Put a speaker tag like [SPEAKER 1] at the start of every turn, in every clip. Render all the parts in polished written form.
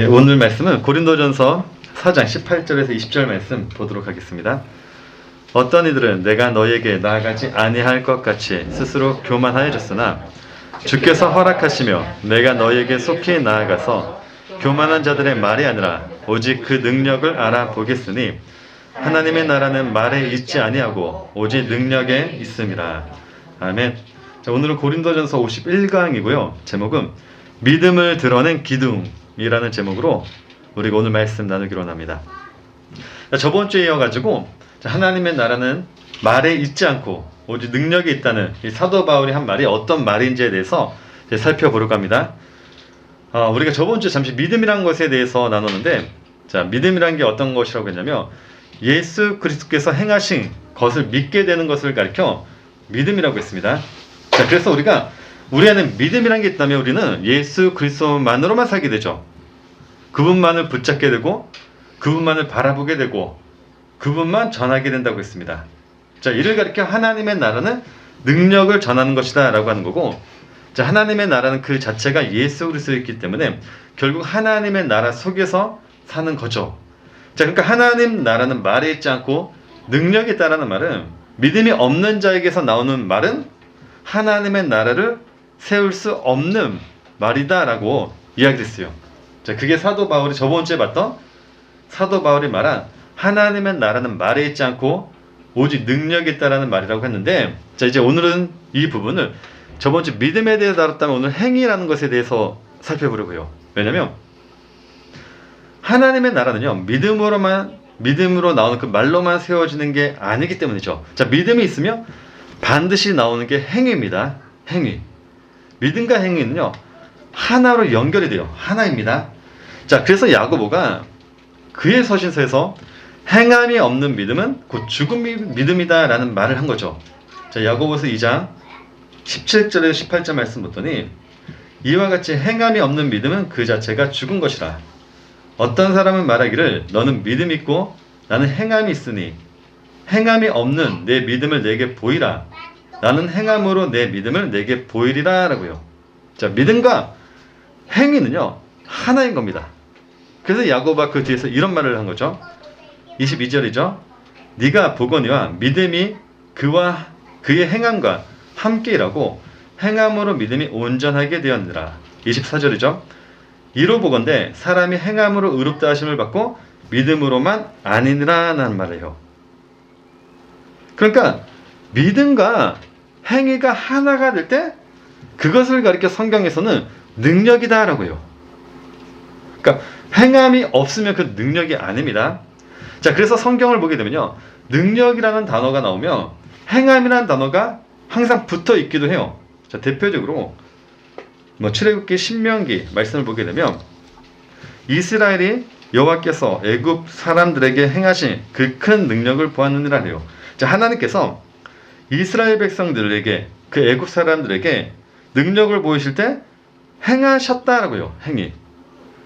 [SPEAKER 1] 오늘 말씀은 고린도전서 4장 18절에서 20절 말씀 보도록 하겠습니다. 어떤 이들은 내가 너에게 나아가지 아니할 것 같이 스스로 교만하여졌으나 주께서 허락하시며 내가 너에게 속히 나아가서 교만한 자들의 말이 아니라 오직 그 능력을 알아보겠으니 하나님의 나라는 말에 있지 아니하고 오직 능력에 있음이라. 아멘. 자, 오늘은 고린도전서 51강이고요. 제목은 믿음을 드러낸 기둥이라는 제목으로 우리가 오늘 말씀 나누기로 합니다. 저번 주에 이어가지고 하나님의 나라는 말에 있지 않고 오직 능력이 있다는 이 사도 바울이 한 말이 어떤 말인지에 대해서 살펴보려고 합니다. 우리가 저번 주에 잠시 믿음이라는 것에 대해서 나눴는데, 자, 믿음이라는 게 어떤 것이라고 했냐면 예수 그리스도께서 행하신 것을 믿게 되는 것을 가리켜 믿음이라고 했습니다. 자, 그래서 우리 안에 믿음이라는 게 있다면 우리는 예수 그리스도만으로만 살게 되죠. 그분만을 붙잡게 되고 그분만을 바라보게 되고 그분만 전하게 된다고 했습니다. 자, 이를 가리켜 하나님의 나라는 능력을 전하는 것이다 라고 하는 거고, 자, 하나님의 나라는 그 자체가 예수 그리스도였기 때문에 결국 하나님의 나라 속에서 사는 거죠. 자, 그러니까 하나님 나라는 말에 있지 않고 능력이 있다라는 말은, 믿음이 없는 자에게서 나오는 말은 하나님의 나라를 세울 수 없는 말이다라고 이야기했어요. 자, 그게 사도 바울이 저번 주에 봤던 사도 바울이 말한 하나님의 나라는 말에 있지 않고 오직 능력이 있다라는 말이라고 했는데, 자, 이제 오늘은 이 부분을 저번 주 믿음에 대해서 다뤘다면 오늘 행위라는 것에 대해서 살펴보려고요. 왜냐면 하나님의 나라는요, 믿음으로 나오는 그 말로만 세워지는 게 아니기 때문이죠. 자, 믿음이 있으면 반드시 나오는 게 행위입니다. 행위. 믿음과 행위는요, 하나로 연결이 돼요. 하나입니다. 자, 그래서 야고보가 그의 서신서에서 행함이 없는 믿음은 곧 죽은 믿음이다 라는 말을 한 거죠. 자, 야고보서 2장 17절에서 18절 말씀 보더니 이와 같이 행함이 없는 믿음은 그 자체가 죽은 것이라. 어떤 사람은 말하기를 너는 믿음이 있고 나는 행함이 있으니 행함이 없는 내 믿음을 내게 보이라. 나는 행함으로 내 믿음을 내게 보이리라 라고요. 자, 믿음과 행위는요, 하나인 겁니다. 그래서 야고보가 그 뒤에서 이런 말을 한 거죠. 22절이죠. 네가 보거니와 믿음이 그와 그의 행함과 함께 일하고 행함으로 믿음이 온전하게 되었느니라. 24절이죠. 이로 보건대 사람이 행함으로 의롭다 하심을 받고 믿음으로만 아니니라 라는 말이에요. 그러니까 믿음과 행위가 하나가 될 때 그것을 가리켜 성경에서는 능력이다 라고 해요. 그러니까 행함이 없으면 그 능력이 아닙니다. 자, 그래서 성경을 보게 되면요, 능력이라는 단어가 나오면 행함이라는 단어가 항상 붙어 있기도 해요. 자, 대표적으로 출애굽기 신명기 말씀을 보게 되면 이스라엘이 여호와께서 애굽 사람들에게 행하신 그 큰 능력을 보았느니라 해요. 자, 하나님께서 이스라엘 백성들에게, 그 애굽 사람들에게 능력을 보이실 때 행하셨다라고요. 행위.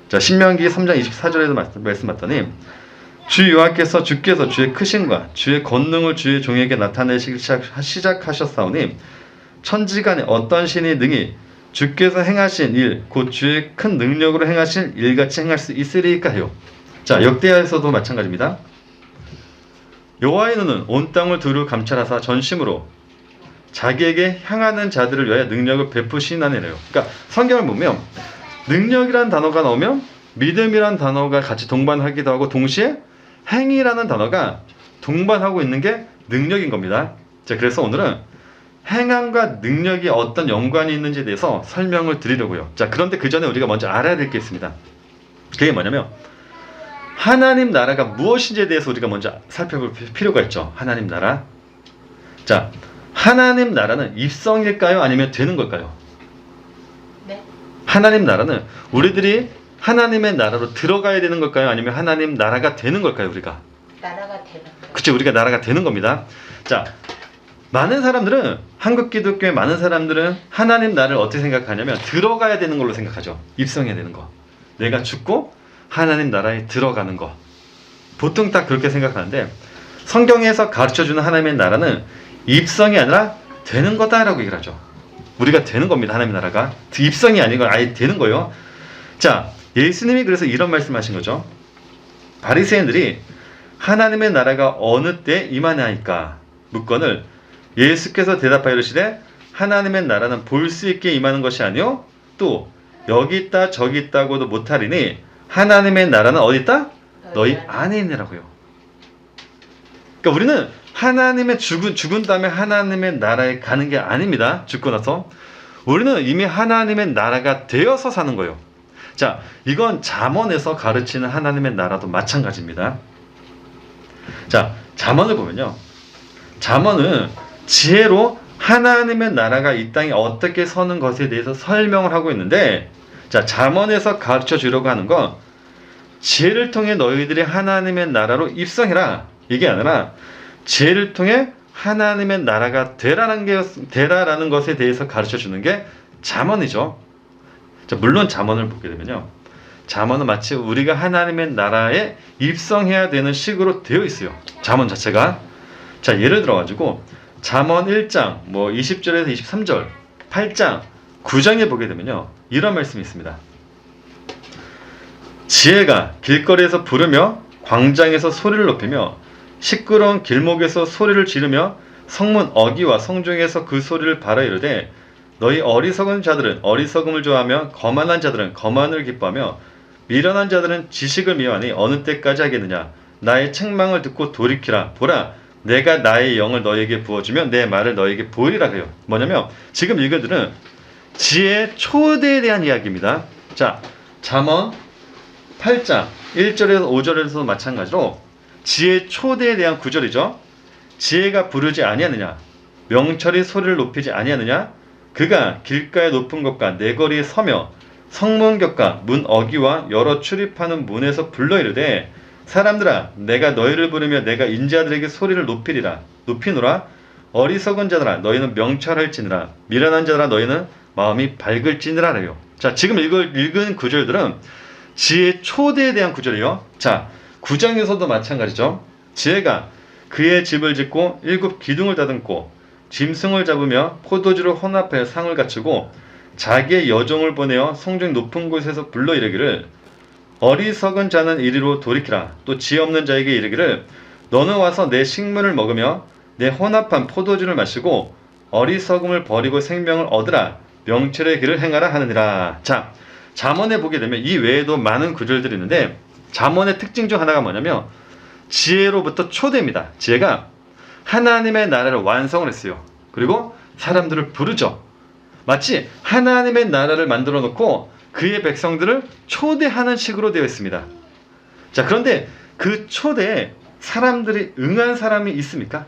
[SPEAKER 1] 자, 신명기 3장 24절에도 말씀 봤더니 주 여호와께서 주께서 주의 크심과 주의 권능을 주의 종에게 나타내시기 시작하셨사오니 천지간에 어떤 신이 능히 주께서 행하신 일, 곧 주의 큰 능력으로 행하신 일같이 행할 수 있으리까 해요. 자, 역대하에서도 마찬가지입니다. 여호와의 눈은 온 땅을 두루 감찰하사 전심으로 자기에게 향하는 자들을 위하여 능력을 베푸시나니래요. 그러니까 성경을 보면 능력이라는 단어가 나오면 믿음이라는 단어가 같이 동반하기도 하고 동시에 행위라는 단어가 동반하고 있는 게 능력인 겁니다. 자, 그래서 오늘은 행함과 능력이 어떤 연관이 있는지에 대해서 설명을 드리려고요. 자, 그런데 그 전에 우리가 먼저 알아야 될 게 있습니다. 그게 뭐냐면 하나님 나라가 무엇인지에 대해서 우리가 먼저 살펴볼 필요가 있죠. 하나님 나라. 자, 하나님 나라는 입성일까요? 아니면 되는 걸까요?
[SPEAKER 2] 네.
[SPEAKER 1] 하나님 나라는 우리들이 하나님의 나라로 들어가야 되는 걸까요? 아니면 하나님 나라가 되는 걸까요? 우리가?
[SPEAKER 2] 나라가 되는 거예요.
[SPEAKER 1] 그쵸, 우리가 나라가 되는 겁니다. 자, 많은 사람들은, 한국 기독교의 많은 사람들은 하나님 나라를 어떻게 생각하냐면 들어가야 되는 걸로 생각하죠. 입성해야 되는 거. 내가 죽고 하나님 나라에 들어가는 거. 보통 다 그렇게 생각하는데 성경에서 가르쳐주는 하나님의 나라는 입성이 아니라 되는 거다라고 얘기를 하죠. 우리가 되는 겁니다. 하나님의 나라가. 입성이 아니고 아예 되는 거예요. 자, 예수님이 그래서 이런 말씀하신 거죠. 바리새인들이 하나님의 나라가 어느 때 임하나이까 묻건을 예수께서 대답하여 이르시되 하나님의 나라는 볼 수 있게 임하는 것이 아니요 또 여기 있다 저기 있다고도 못하리니 하나님의 나라는 어디 있다? 너희 안에 있느라고요. 그러니까 우리는 하나님의 죽은 다음에 하나님의 나라에 가는 게 아닙니다. 죽고 나서 우리는 이미 하나님의 나라가 되어서 사는 거예요. 자, 이건 잠언에서 가르치는 하나님의 나라도 마찬가지입니다. 자, 잠언을 보면요, 잠언은 지혜로 하나님의 나라가 이 땅에 어떻게 서는 것에 대해서 설명을 하고 있는데, 자, 잠언에서 가르쳐 주려고 하는 건 지혜를 통해 너희들이 하나님의 나라로 입성해라, 이게 아니라 지혜를 통해 하나님의 나라가 되라라는 것에 대해서 가르쳐 주는 게 잠언이죠. 자, 물론 잠언을 보게 되면요, 잠언은 마치 우리가 하나님의 나라에 입성해야 되는 식으로 되어 있어요. 잠언 자체가. 자, 예를 들어 가지고 잠언 1장 20절에서 23절, 8장 9장에 보게 되면요, 이런 말씀이 있습니다. 지혜가 길거리에서 부르며 광장에서 소리를 높이며 시끄러운 길목에서 소리를 지르며 성문 어귀와 성중에서 그 소리를 발하 이르되 너희 어리석은 자들은 어리석음을 좋아하며 거만한 자들은 거만을 기뻐하며 미련한 자들은 지식을 미워하니 어느 때까지 하겠느냐. 나의 책망을 듣고 돌이키라. 보라, 내가 나의 영을 너에게 부어주며 내 말을 너에게 보이리라 해요. 뭐냐면 지금 이것들은 지혜의 초대에 대한 이야기입니다. 자, 잠언 8장 1절에서 5절에서도 마찬가지로 지혜의 초대에 대한 구절이죠. 지혜가 부르지 아니하느냐, 명철이 소리를 높이지 아니하느냐, 그가 길가의 높은 곳과 내거리에 서며 성문 곁과 문 어귀와 여러 출입하는 문에서 불러 이르되 사람들아, 내가 너희를 부르며 내가 인자들에게 소리를 높이노라. 어리석은 자들아, 너희는 명철할지니라. 미련한 자들아, 너희는 마음이 밝을지니라 래요. 자, 지금 읽은 구절들은 지혜의 초대에 대한 구절이에요. 자, 9장에서도 마찬가지죠. 지혜가 그의 집을 짓고 7 기둥을 다듬고 짐승을 잡으며 포도주를 혼합하여 상을 갖추고 자기의 여종을 보내어 성중 높은 곳에서 불러 이르기를 어리석은 자는 이리로 돌이키라. 또 지혜 없는 자에게 이르기를 너는 와서 내 식물을 먹으며 내 혼합한 포도주를 마시고 어리석음을 버리고 생명을 얻으라. 명철의 길을 행하라 하느니라. 자, 잠언에 보게 되면 이 외에도 많은 구절들이 있는데 잠언의 특징 중 하나가 뭐냐면 지혜로부터 초대입니다. 지혜가 하나님의 나라를 완성을 했어요. 그리고 사람들을 부르죠. 마치 하나님의 나라를 만들어 놓고 그의 백성들을 초대하는 식으로 되어 있습니다. 자, 그런데 그 초대에 사람들이 응한 사람이 있습니까?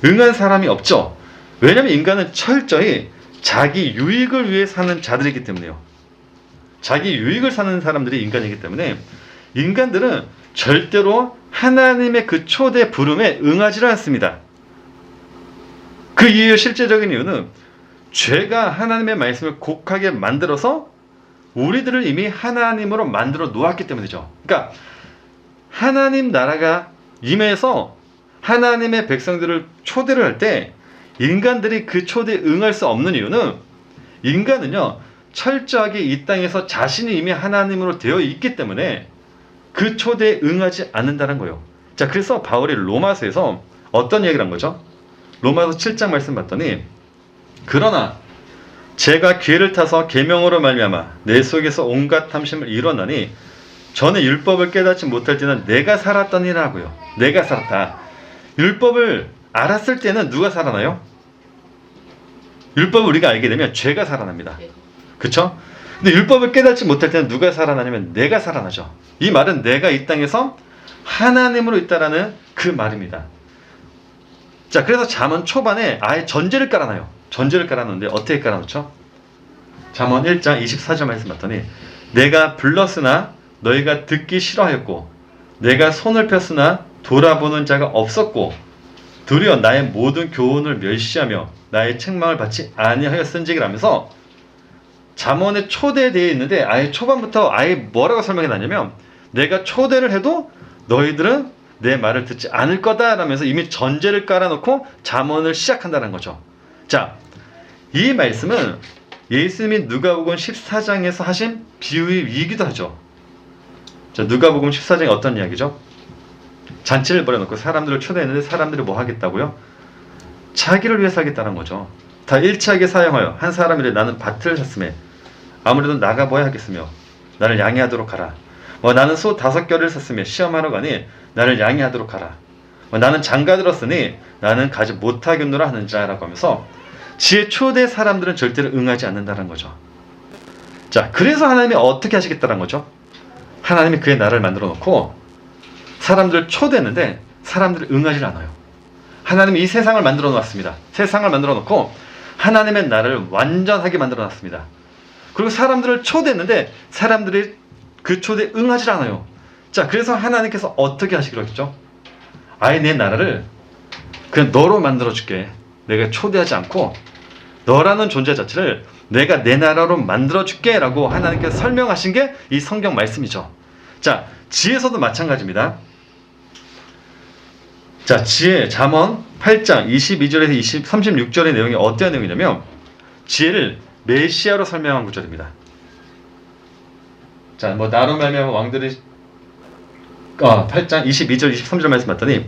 [SPEAKER 1] 응한 사람이 없죠. 왜냐하면 인간은 철저히 자기 유익을 위해 사는 자들이기 때문에요. 자기 유익을 사는 사람들이 인간이기 때문에 인간들은 절대로 하나님의 그 초대 부름에 응하지를 않습니다. 그 이유의 실제적인 이유는 죄가 하나님의 말씀을 곡하게 만들어서 우리들을 이미 하나님으로 만들어 놓았기 때문이죠. 그러니까 하나님 나라가 임해서 하나님의 백성들을 초대를 할 때 인간들이 그 초대에 응할 수 없는 이유는 인간은요, 철저하게 이 땅에서 자신이 이미 하나님으로 되어 있기 때문에 그 초대에 응하지 않는다는 거예요. 자, 그래서 바울이 로마서에서 어떤 얘기를 한 거죠? 로마서 7장 말씀 봤더니 그러나 제가 기회를 타서 계명으로 말미암아 내 속에서 온갖 탐심을 이뤄나니 전에 율법을 깨닫지 못할 때는 내가 살았더니라고요. 내가 살았다. 율법을 알았을 때는 누가 살아나요? 율법을 우리가 알게 되면 죄가 살아납니다. 그쵸? 근데 율법을 깨닫지 못할 때는 누가 살아나냐면 내가 살아나죠. 이 말은 내가 이 땅에서 하나님으로 있다라는 그 말입니다. 자, 그래서 잠언 초반에 아예 전제를 깔아놔요. 전제를 깔아놓는데 어떻게 깔아놓죠? 잠언 1장 24절 말씀 봤더니 내가 불렀으나 너희가 듣기 싫어하였고 내가 손을 폈으나 돌아보는 자가 없었고 도리어 나의 모든 교훈을 멸시하며 나의 책망을 받지 아니하였은지라면서 잠언의 초대에 대해 있는데 아예 초반부터 아예 뭐라고 설명해 놨냐면 내가 초대를 해도 너희들은 내 말을 듣지 않을 거다라면서 이미 전제를 깔아놓고 잠언을 시작한다는 거죠. 자, 이 말씀은 예수님이 누가복음 14장에서 하신 비유이기도 하죠. 자, 누가복음 14장에 어떤 이야기죠? 잔치를 벌여놓고 사람들을 초대했는데 사람들이 뭐 하겠다고요? 자기를 위해서 하겠다는 거죠. 다 일치하게 사용하여 한 사람이래 나는 밭을 샀음에 아무래도 나가봐야 하겠으며 나를 양해하도록 하라. 나는 소 5켤을 샀으며 시험하러 가니 나를 양해하도록 하라. 나는 장가 들었으니 나는 가지 못하겠노라 하는 자라고 하면서 지혜 초대 사람들은 절대로 응하지 않는다는 거죠. 자, 그래서 하나님이 어떻게 하시겠다는 거죠? 하나님이 그의 나라를 만들어 놓고 사람들을 초대했는데 사람들이 응하지 않아요. 하나님이 이 세상을 만들어 놨습니다. 세상을 만들어 놓고 하나님의 나라를 완전하게 만들어 놨습니다. 그리고 사람들을 초대했는데 사람들이 그 초대에 응하지 않아요. 자, 그래서 하나님께서 어떻게 하시기로 했죠? 아예 내 나라를 그냥 너로 만들어 줄게. 내가 초대하지 않고 너라는 존재 자체를 내가 내 나라로 만들어 줄게 라고 하나님께서 설명하신 게 이 성경 말씀이죠. 자, 지혜서도 마찬가지입니다. 자, 지혜 잠언 8장 22절에서 36절의 내용이 어떤 내용이냐면 지혜를 메시아로 설명한 구절입니다. 자, 나로 말미암아 왕들이 8장 22절 23절 말씀 봤더니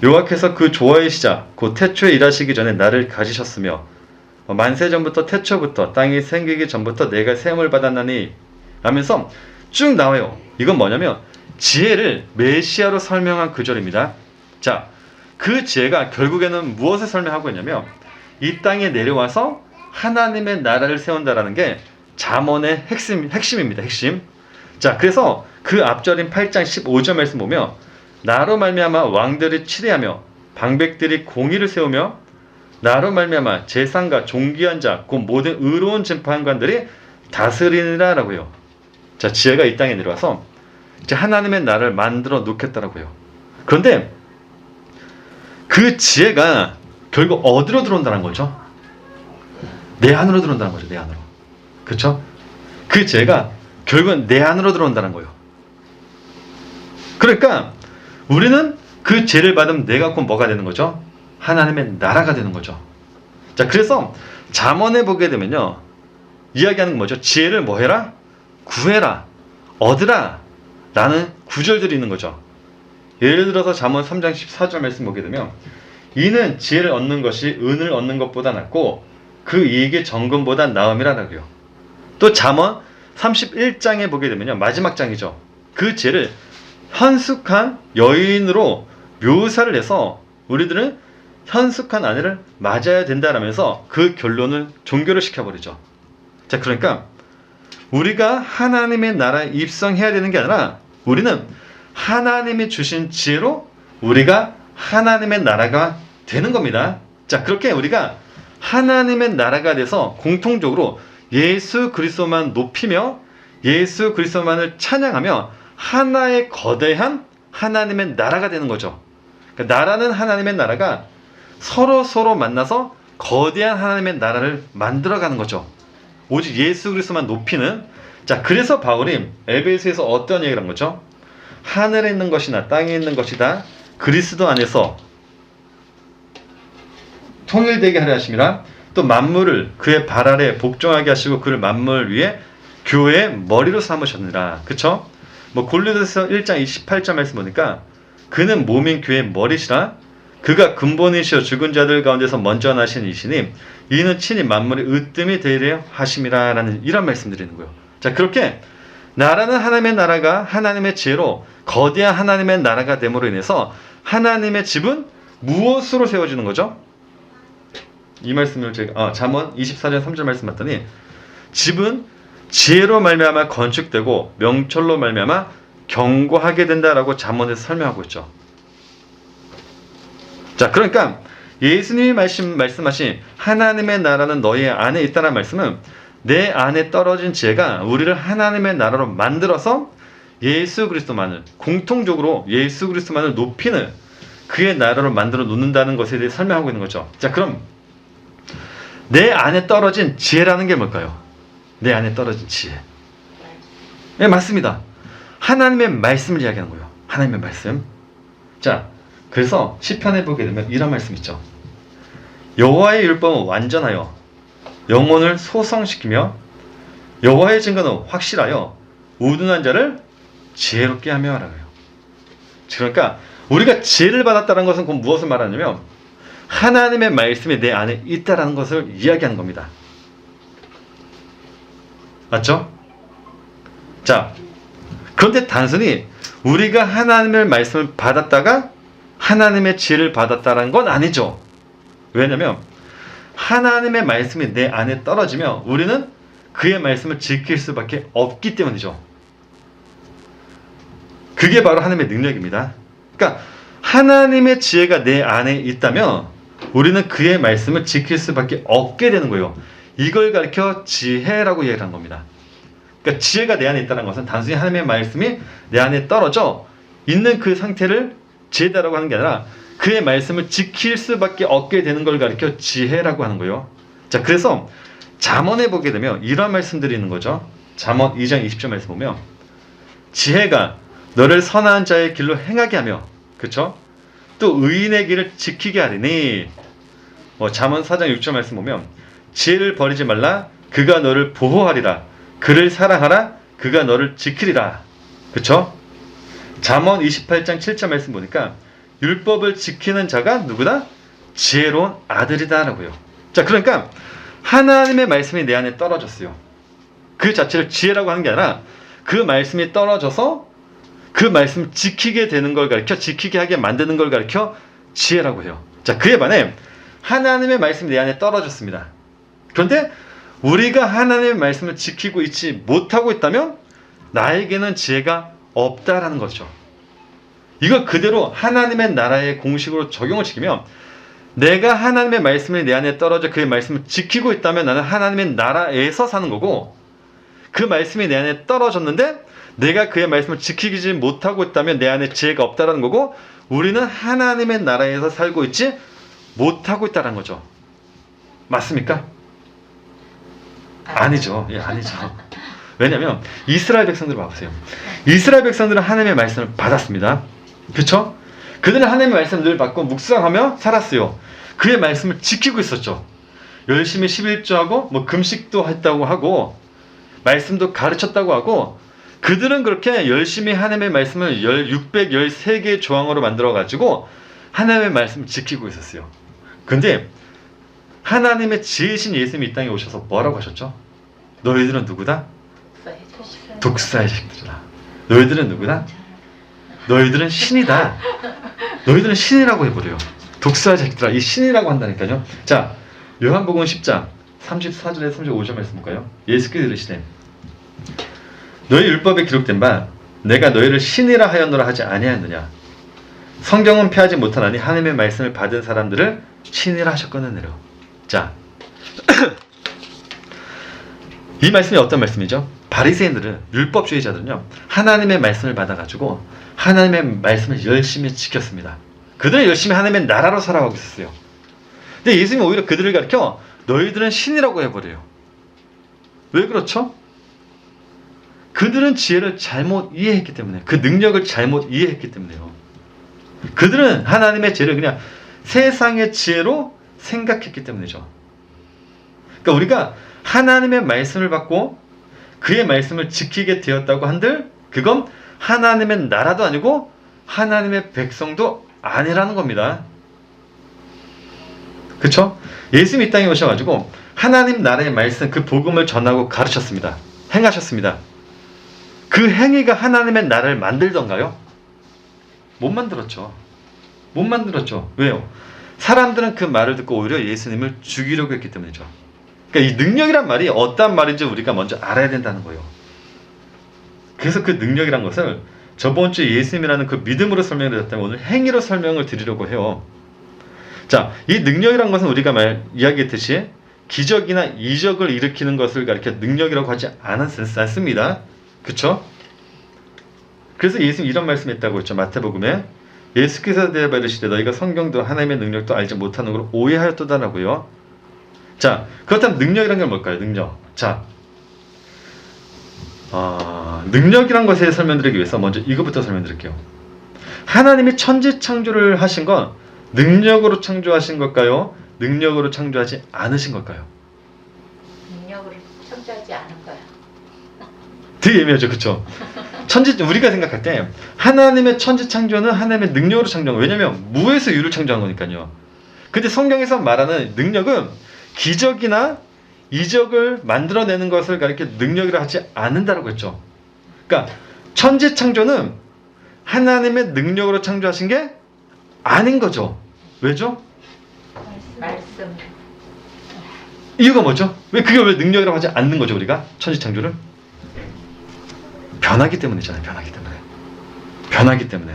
[SPEAKER 1] 여호와께서 그 조화의 시작 곧 태초에 일하시기 전에 나를 가지셨으며 만세 전부터 태초부터 땅이 생기기 전부터 내가 세움을 받았나니 하면서 쭉 나와요. 이건 뭐냐면 지혜를 메시아로 설명한 구절입니다. 자, 그 지혜가 결국에는 무엇을 설명하고 있냐면 이 땅에 내려와서 하나님의 나라를 세운다라는 게 잠언의 핵심입니다. 핵심. 자, 그래서 그 앞절인 8장 15절 말씀 보면 나로 말미암아 왕들이 치리하며 방백들이 공의를 세우며 나로 말미암아 재상과 존귀한 자 곧 모든 의로운 재판관들이 다스리니라 라고요. 자, 지혜가 이 땅에 내려와서 이제 하나님의 나라를 만들어 놓겠다라고요. 그런데 그 지혜가 결국 어디로 들어온다는 거죠? 내 안으로 들어온다는 거죠. 내 안으로. 그렇죠? 그 지혜가 결국은 내 안으로 들어온다는 거예요. 그러니까 우리는 그 죄를 받으면 내가 곧 뭐가 되는 거죠? 하나님의 나라가 되는 거죠. 자, 그래서 잠언에 보게 되면요, 이야기하는 건 뭐죠? 지혜를 뭐 해라? 구해라, 얻으라 라는 구절들이 있는 거죠. 예를 들어서 잠언 3장 14절 말씀 보게 되면 이는 지혜를 얻는 것이 은을 얻는 것보다 낫고 그 이익이 정금보다 나음이라고요. 또 잠언 31장에 보게 되면요, 마지막 장이죠. 그 지혜를 현숙한 여인으로 묘사를 해서 우리들은 현숙한 아내를 맞아야 된다라면서 그 결론을 종교를 시켜버리죠. 자, 그러니까 우리가 하나님의 나라에 입성해야 되는 게 아니라 우리는 하나님이 주신 지혜로 우리가 하나님의 나라가 되는 겁니다. 자, 그렇게 우리가 하나님의 나라가 돼서 공통적으로 예수 그리스도만 높이며 예수 그리스도만을 찬양하며 하나의 거대한 하나님의 나라가 되는 거죠. 그러니까 나라는 하나님의 나라가 서로 만나서 거대한 하나님의 나라를 만들어가는 거죠. 오직 예수 그리스도만 높이는. 자, 그래서 바울이 에베소에서 어떤 얘기를 한 거죠? 하늘에 있는 것이나 땅에 있는 것이다 그리스도 안에서 통일되게 하려 하심이라. 또 만물을 그의 발 아래 복종하게 하시고 그를 만물 위에 교회의 머리로 삼으셨느라. 그쵸? 골로새서 1장 28절 말씀 보니까 그는 몸인 교회의 머리시라. 그가 근본이시여 죽은 자들 가운데서 먼저 나신 이시니 이는 친히 만물의 으뜸이 되려 하심이라 라는 이런 말씀들이 있는 거예요. 자, 그렇게 나라는 하나님의 나라가 하나님의 지혜로 거대한 하나님의 나라가 됨으로 인해서 하나님의 집은 무엇으로 세워지는 거죠? 이 말씀을 제가 잠언 24장 3절 말씀 봤더니 집은 지혜로 말미암아 건축되고 명철로 말미암아 견고하게 된다라고 잠언에서 설명하고 있죠. 자, 그러니까 예수님이 말씀하신 하나님의 나라는 너희 안에 있다는 말씀은 내 안에 떨어진 지혜가 우리를 하나님의 나라로 만들어서 예수 그리스도만을 공통적으로 예수 그리스도만을 높이는 그의 나라로 만들어 놓는다는 것에 대해 설명하고 있는 거죠. 자, 그럼 내 안에 떨어진 지혜라는 게 뭘까요? 내 안에 떨어진 지혜. 네, 맞습니다. 하나님의 말씀을 이야기하는 거예요. 하나님의 말씀. 자, 그래서 시편에 보게 되면 이런 말씀 있죠. 여호와의 율법은 완전하여 영혼을 소성시키며 여호와의 증거는 확실하여 우둔한 자를 지혜롭게 하며 하라고요. 그러니까 우리가 지혜를 받았다는 것은 곧 무엇을 말하냐면 하나님의 말씀이 내 안에 있다는 것을 이야기하는 겁니다. 맞죠? 자, 그런데 단순히 우리가 하나님의 말씀을 받았다가 하나님의 지혜를 받았다는 건 아니죠. 왜냐하면 하나님의 말씀이 내 안에 떨어지면 우리는 그의 말씀을 지킬 수밖에 없기 때문이죠. 그게 바로 하나님의 능력입니다. 그러니까 하나님의 지혜가 내 안에 있다면 우리는 그의 말씀을 지킬 수밖에 없게 되는 거예요. 이걸 가리켜 지혜라고 얘기를 한 겁니다. 그러니까 지혜가 내 안에 있다는 것은 단순히 하나님의 말씀이 내 안에 떨어져 있는 그 상태를 지혜다라고 하는 게 아니라 그의 말씀을 지킬 수밖에 없게 되는 걸 가리켜 지혜라고 하는 거예요. 자, 그래서 잠언에 보게 되면 이런 말씀들이 있는 거죠. 잠언 2장 20절 말씀 보면 지혜가 너를 선한 자의 길로 행하게 하며, 그쵸? 또 의인의 길을 지키게 하리니, 잠언 4장 6절 말씀 보면 지혜를 버리지 말라, 그가 너를 보호하리라. 그를 사랑하라, 그가 너를 지키리라. 그쵸? 잠언 28장 7절 말씀 보니까 율법을 지키는 자가 누구다? 지혜로운 아들이다 라고요. 자, 그러니까 하나님의 말씀이 내 안에 떨어졌어요. 그 자체를 지혜라고 하는 게 아니라 그 말씀이 떨어져서 그 말씀을 지키게 되는 걸 가르쳐, 지키게 하게 만드는 걸 가르쳐 지혜라고 해요. 자, 그에 반해 하나님의 말씀이 내 안에 떨어졌습니다. 그런데 우리가 하나님의 말씀을 지키고 있지 못하고 있다면 나에게는 지혜가 없다라는 거죠. 이걸 그대로 하나님의 나라의 공식으로 적용을 시키면 내가 하나님의 말씀이 내 안에 떨어져 그의 말씀을 지키고 있다면 나는 하나님의 나라에서 사는 거고, 그 말씀이 내 안에 떨어졌는데 내가 그의 말씀을 지키지 못하고 있다면 내 안에 지혜가 없다라는 거고, 우리는 하나님의 나라에서 살고 있지 못하고 있다는 거죠. 맞습니까? 아니죠. 예, 아니죠. 왜냐하면 이스라엘 백성들 봐보세요. 이스라엘 백성들은 하나님의 말씀을 받았습니다. 그렇죠? 그들은 하나님의 말씀을 늘 받고 묵상하며 살았어요. 그의 말씀을 지키고 있었죠. 열심히 11조하고 금식도 했다고 하고 말씀도 가르쳤다고 하고, 그들은 그렇게 열심히 하나님의 말씀을 613개의 조항으로 만들어가지고 하나님의 말씀을 지키고 있었어요. 근데 하나님의 지혜신 예수님이 이 땅에 오셔서 뭐라고 하셨죠? 너희들은 누구다? 독사의 자식들이다. 너희들은 누구다? 너희들은 신이다. 너희들은 신이라고 해버려요. 독사의 자식들아, 이 신이라고 한다니까요. 자, 요한복음 10장 34절에서 35절 말씀 볼까요? 예수께서 이르시되 너희 율법에 기록된 바 내가 너희를 신이라 하였노라 하지 아니하였느냐. 성경은 폐하지 못하나니 하나님의 말씀을 받은 사람들을 신이라 하셨거느니라. 자, 이 말씀이 어떤 말씀이죠? 바리새인들은, 율법주의자들은요, 하나님의 말씀을 받아가지고 하나님의 말씀을 열심히 지켰습니다. 그들은 열심히 하나님의 나라로 살아가고 있었어요. 근데 예수님이 오히려 그들을 가르쳐 너희들은 신이라고 해버려요. 왜 그렇죠? 그들은 지혜를 잘못 이해했기 때문에, 그 능력을 잘못 이해했기 때문에요. 그들은 하나님의 지혜를 그냥 세상의 지혜로 생각했기 때문이죠. 그러니까 우리가 하나님의 말씀을 받고 그의 말씀을 지키게 되었다고 한들 그건 하나님의 나라도 아니고 하나님의 백성도 아니라는 겁니다. 그렇죠? 예수님이 이 땅에 오셔가지고 하나님 나라의 말씀, 그 복음을 전하고 가르쳤습니다. 행하셨습니다. 그 행위가 하나님의 나라를 만들던가요? 못 만들었죠. 못 만들었죠. 왜요? 사람들은 그 말을 듣고 오히려 예수님을 죽이려고 했기 때문이죠. 그러니까 이 능력이란 말이 어떤 말인지 우리가 먼저 알아야 된다는 거예요. 그래서 그 능력이란 것을 저번 주에 예수님이라는 그 믿음으로 설명을 드렸다면 오늘 행위로 설명을 드리려고 해요. 자, 이 능력이란 것은 우리가 이야기했듯이 기적이나 이적을 일으키는 것을 가리켜 능력이라고 하지 않습니다. 그쵸? 그래서 예수님 이런 말씀했다고 했죠. 마태복음에 예수께서 대답하여 이르시되 너희가 성경도 하나님의 능력도 알지 못하는 걸 오해하였도다라고요. 자, 그렇다면 능력이란 게 뭘까요? 능력. 자, 능력이란 것에 설명드리기 위해서 먼저 이것부터 설명드릴게요. 하나님이 천지 창조를 하신 건 능력으로 창조하신 걸까요? 능력으로 창조하지 않으신 걸까요?
[SPEAKER 2] 능력으로 창조하지 않은 거야.
[SPEAKER 1] 되게 예매하죠, 그쵸? 우리가 생각할 때 하나님의 천지 창조는 하나님의 능력으로 창조한 거예요. 왜냐면 무에서 유를 창조한 거니까요. 근데 성경에서 말하는 능력은 기적이나 이적을 만들어내는 것을 가리켜 능력이라 하지 않는다라고 했죠. 그러니까 천지 창조는 하나님의 능력으로 창조하신 게 아닌 거죠. 왜죠?
[SPEAKER 2] 말씀.
[SPEAKER 1] 이유가 뭐죠? 그게 왜 능력이라고 하지 않는 거죠, 우리가? 천지 창조를? 변하기 때문이잖아요. 변하기 때문에. 변하기 때문에.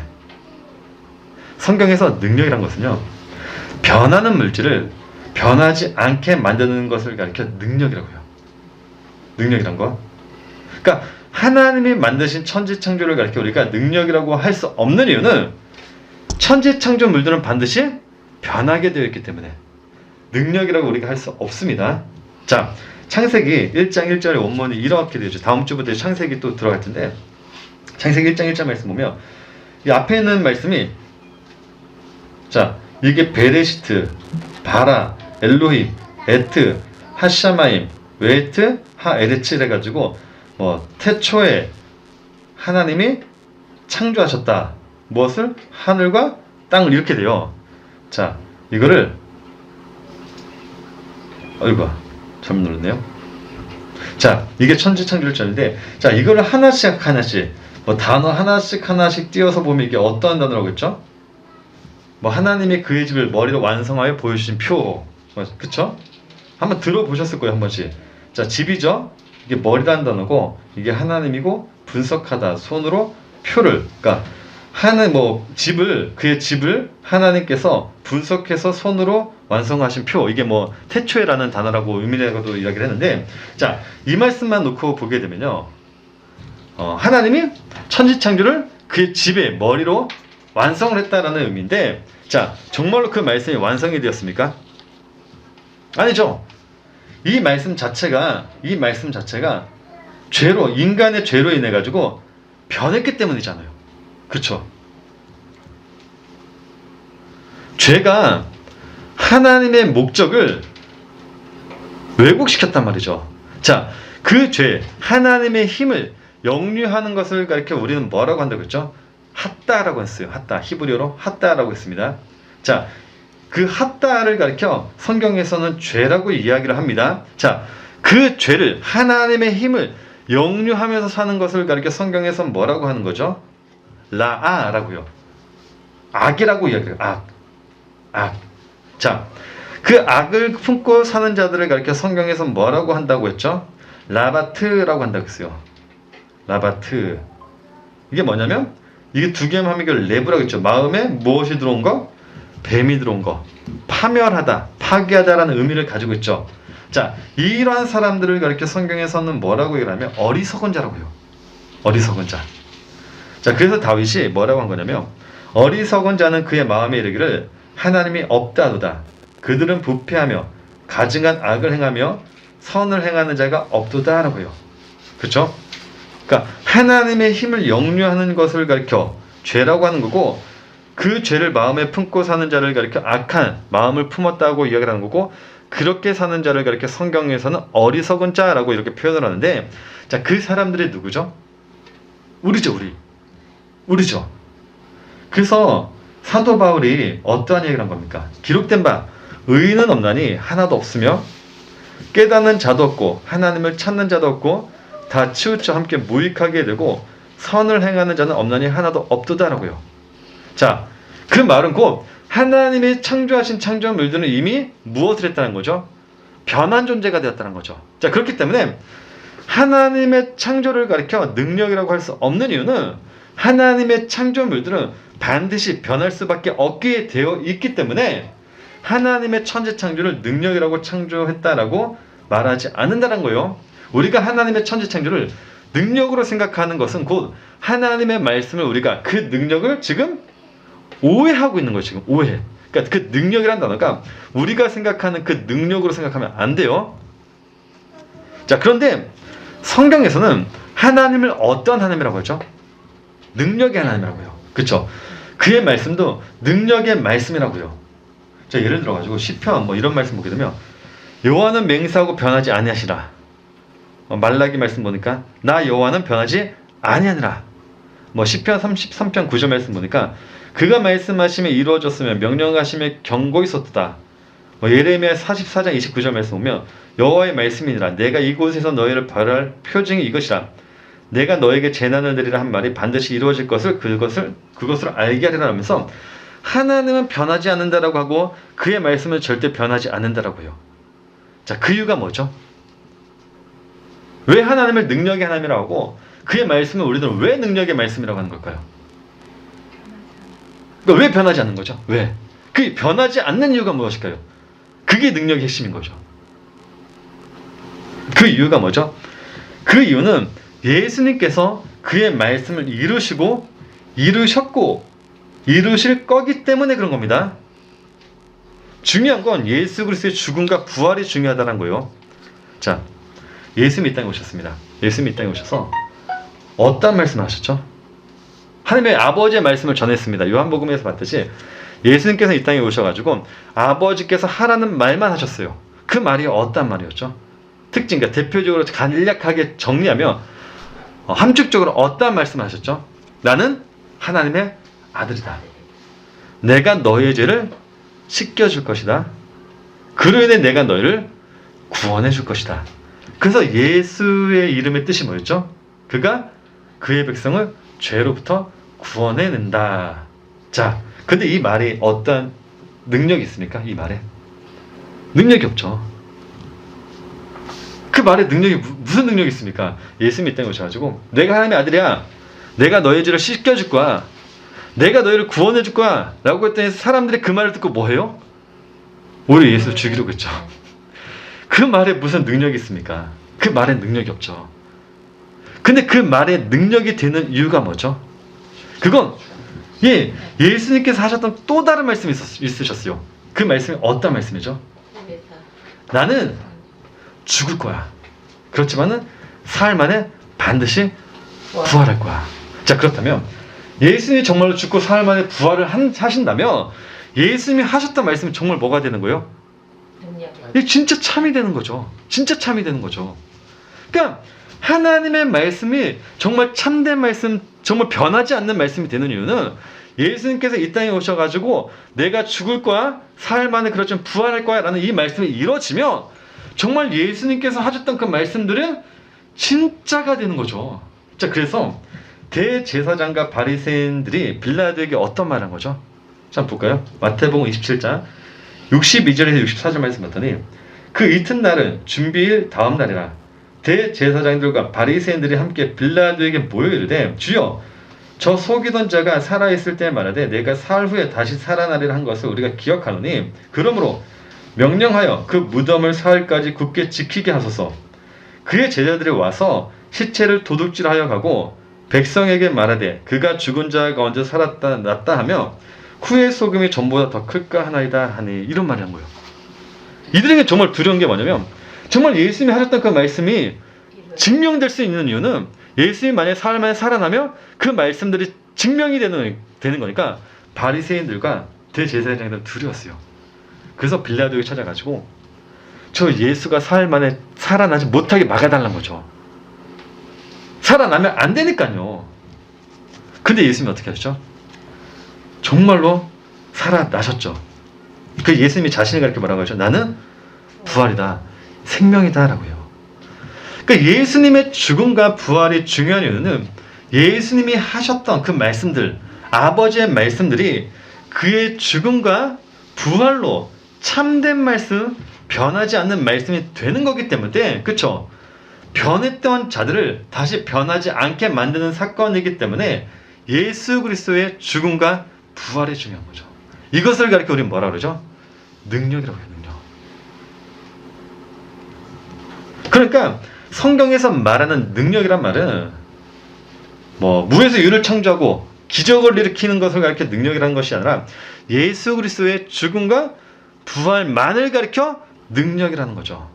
[SPEAKER 1] 성경에서 능력이란 것은요, 변하는 물질을 변하지 않게 만드는 것을 가리켜 능력이라고 해요. 능력이란 거. 그러니까 하나님이 만드신 천지 창조를 가리켜 우리가 능력이라고 할 수 없는 이유는 천지 창조 물들은 반드시 변하게 되어 있기 때문에 능력이라고 우리가 할 수 없습니다. 자, 창세기 1장 1절의 원문이 이렇게 되죠. 다음 주부터 창세기 또 들어갈 텐데, 창세기 1장 1절 말씀 보면 이 앞에 있는 말씀이, 자, 이게 베레시트, 바라, 엘로힘, 에트, 하샤마임, 웨이트, 하에레츠 해가지고 태초에 하나님이 창조하셨다. 무엇을? 하늘과 땅을. 이렇게 돼요. 자, 이거를 어이구, 잘못 눌렀네요. 자, 이게 천지 창조를 전인데, 자, 이거를 하나씩 하나씩 단어 하나씩 띄어서 보면 이게 어떠한 단어라고 했죠? 하나님이 그의 집을 머리로 완성하여 보여주신 표, 그쵸? 한번 들어보셨을 거예요, 한 번씩. 자, 집이죠? 이게 머리라는 단어고, 이게 하나님이고, 분석하다, 손으로 표를, 그러니까 집을, 그의 집을 하나님께서 분석해서 손으로 완성하신 표, 이게 태초에라는 단어라고 의미라고도 이야기를 했는데, 자, 이 말씀만 놓고 보게 되면요, 하나님이 천지창조를 그의 집의 머리로 완성을 했다라는 의미인데, 자, 정말로 그 말씀이 완성이 되었습니까? 아니죠. 이 말씀 자체가 인간의 죄로 인해 가지고 변했기 때문이잖아요. 그렇죠? 죄가 하나님의 목적을 왜곡시켰단 말이죠. 자, 그 죄, 하나님의 힘을 역류하는 것을 가리켜 우리는 뭐라고 한다고 했죠? 핫다라고 했어요. 핫다. 히브리어로 핫다라고 했습니다. 자, 그 핫다를 가리켜 성경에서는 죄라고 이야기를 합니다. 자, 그 죄를, 하나님의 힘을 역류하면서 사는 것을 가리켜 성경에서는 뭐라고 하는 거죠? 라아라고요. 악이라고 이야기해요. 악. 자, 그 악을 품고 사는 자들을 가리켜 성경에서는 뭐라고 한다고 했죠? 라바트라고 한다고 했어요. 라바트. 이게 뭐냐면, 이게 두 개만 하면 이걸 레브라고 했죠. 마음에 무엇이 들어온 거? 뱀이 들어온 거. 파멸하다, 파괴하다라는 의미를 가지고 있죠. 자, 이러한 사람들을 가리켜 성경에서는 뭐라고 얘기하면 어리석은 자라고 해요. 어리석은 자. 자, 그래서 다윗이 뭐라고 한 거냐면, 어리석은 자는 그의 마음에 이르기를 하나님이 없다도다. 그들은 부패하며 가증한 악을 행하며 선을 행하는 자가 없도다라고 해요. 그렇죠? 그러니까 하나님의 힘을 역류하는 것을 가리켜 죄라고 하는 거고, 그 죄를 마음에 품고 사는 자를 가리켜 악한 마음을 품었다고 이야기를 하는 거고, 그렇게 사는 자를 가리켜 성경에서는 어리석은 자라고 이렇게 표현을 하는데, 자, 그 사람들이 누구죠? 우리죠, 우리죠. 그래서 사도 바울이 어떠한 얘기를 한 겁니까? 기록된 바 의인은 없나니 하나도 없으며 깨닫는 자도 없고 하나님을 찾는 자도 없고 다 치우쳐 함께 무익하게 되고 선을 행하는 자는 없나니 하나도 없도다라고요. 자, 그 말은 곧 하나님이 창조하신 창조물들은 이미 무엇을 했다는 거죠? 변한 존재가 되었다는 거죠. 자, 그렇기 때문에 하나님의 창조를 가리켜 능력이라고 할 수 없는 이유는 하나님의 창조물들은 반드시 변할 수밖에 없게 되어 있기 때문에 하나님의 천지 창조를 능력이라고 창조했다라고 말하지 않는다는 거예요. 우리가 하나님의 천지 창조를 능력으로 생각하는 것은 곧 하나님의 말씀을 우리가 그 능력을 지금 오해하고 있는 거예요. 지금 오해. 그러니까 그 능력이라는 단어가 우리가 생각하는 그 능력으로 생각하면 안 돼요. 자, 그런데 성경에서는 하나님을 어떤 하나님이라고 하죠? 능력의 하나님이라고 해요. 그렇죠? 그의 말씀도 능력의 말씀이라고요. 자, 예를 들어가지고 시편 이런 말씀 보게 되면 여호와는 맹세하고 변하지 아니하시라. 말라기 말씀 보니까 나 여호와는 변하지 아니하니라. 뭐 시편 33편 9절 말씀 보니까 그가 말씀하심에 이루어졌으며 명령하심에 경고 있었다. 뭐 예레미야 44장 29절 말씀 보면 여호와의 말씀이니라. 내가 이곳에서 너희를 벌할 표징이 이것이라. 내가 너에게 재난을 내리라 한 말이 반드시 이루어질 것을 그것을 알게 하리라 하면서 하나님은 변하지 않는다라고 하고 그의 말씀은 절대 변하지 않는다라고요. 자, 그 이유가 뭐죠? 왜 하나님을 능력의 하나님이라고 하고 그의 말씀은 우리들은 왜 능력의 말씀이라고 하는 걸까요? 그러니까 왜 변하지 않는 거죠? 왜? 그 변하지 않는 이유가 무엇일까요? 그게 능력의 핵심인 거죠. 그 이유가 뭐죠? 그 이유는 예수님께서 그의 말씀을 이루셨고 이루실 거기 때문에 그런 겁니다. 중요한 건 예수 그리스도의 죽음과 부활이 중요하다는 거예요. 자, 예수님이 이 땅에 오셨습니다. 예수님이 이 땅에 오셔서 어떤 말씀을 하셨죠? 하나님의 아버지의 말씀을 전했습니다. 요한복음에서 봤듯이 예수님께서 이 땅에 오셔가지고 아버지께서 하라는 말만 하셨어요. 그 말이 어떤 말이었죠? 특징, 그러니까 대표적으로 간략하게 정리하면 함축적으로 어떤 말씀을 하셨죠? 나는 하나님의 아들이다. 내가 너의 죄를 씻겨줄 것이다. 그로 인해 내가 너희를 구원해 줄 것이다. 그래서 예수의 이름의 뜻이 뭐였죠? 그가 그의 백성을 죄로부터 구원해낸다. 자, 근데 이 말이 어떤 능력이 있습니까? 이 말에 능력이 없죠. 그 말에 능력이 무슨 능력이 있습니까? 예수님이 이 땅에 오셔가지고 내가 하나님의 아들이야. 내가 너의 죄를 씻겨줄 거야. 내가 너희를 구원해 줄 거야. 라고 했더니 사람들이 그 말을 듣고 뭐 해요? 오히려 예수를 죽이려고 했죠. 그 말에 무슨 능력이 있습니까? 그 말에 능력이 없죠. 근데 그 말에 능력이 되는 이유가 뭐죠? 그건 예수님께서 하셨던 또 다른 말씀이 있으셨어요. 그 말씀이 어떤 말씀이죠? 나는 죽을 거야. 그렇지만은 사흘 만에 반드시 부활할 거야. 자, 그렇다면 예수님이 정말로 죽고 사흘 만에 부활을 하신다면 예수님이 하셨던 말씀이 정말 뭐가 되는 거예요? 이게 진짜 참이 되는 거죠. 진짜 참이 되는 거죠. 그러니까 하나님의 말씀이 정말 참된 말씀, 정말 변하지 않는 말씀이 되는 이유는 예수님께서 이 땅에 오셔가지고 내가 죽을 거야, 사흘 만에 그렇지만 부활할 거야 라는 이 말씀이 이루어지면 정말 예수님께서 하셨던 그 말씀들은 진짜가 되는 거죠. 자, 그래서 대제사장과 바리새인들이 빌라도에게 어떤 말을 한 거죠? 자, 한번 볼까요? 마태복음 27장 62절에서 64절 말씀 봤더니 그 이튿날은 준비일 다음 날이라 대제사장들과 바리새인들이 함께 빌라도에게 모여 이르되 주여 저 속이던 자가 살아있을 때 말하되 내가 사흘 후에 다시 살아나리라 한 것을 우리가 기억하노니 그러므로 명령하여 그 무덤을 사흘까지 굳게 지키게 하소서. 그의 제자들이 와서 시체를 도둑질하여 가고 백성에게 말하되 그가 죽은 자가 언제 살았다 낫다 하며 후의 소금이 전보다 더 클까 하나이다 하니 이런 말을 한 거예요. 이들에게 정말 두려운 게 뭐냐면 정말 예수님이 하셨던 그 말씀이 증명될 수 있는 이유는 예수님이 만약에 사흘 만에 살아나면 그 말씀들이 증명이 되는 거니까 바리새인들과 대제사장들은 두려웠어요. 그래서 빌라도에 찾아가지고 저 예수가 사흘 만에 살아나지 못하게 막아달라는 거죠. 살아나면 안 되니까요. 근데 예수님이 어떻게 하셨죠? 정말로 살아나셨죠. 그 예수님이 자신을 가리켜 뭐라고 하죠? 나는 부활이다, 생명이다 라고요. 그러니까 예수님의 죽음과 부활이 중요한 이유는 예수님이 하셨던 그 말씀들, 아버지의 말씀들이 그의 죽음과 부활로 참된 말씀, 변하지 않는 말씀이 되는 거기 때문에, 그쵸? 변했던 자들을 다시 변하지 않게 만드는 사건이기 때문에 예수 그리스도의 죽음과 부활이 중요한 거죠. 이것을 가리켜 우리는 뭐라 그러죠? 능력이라고 해요. 능력. 그러니까 성경에서 말하는 능력이란 말은 뭐 무에서 유를 창조하고 기적을 일으키는 것을 가리켜 능력이라는 것이 아니라 예수 그리스도의 죽음과 부활만을 가리켜 능력이라는 거죠.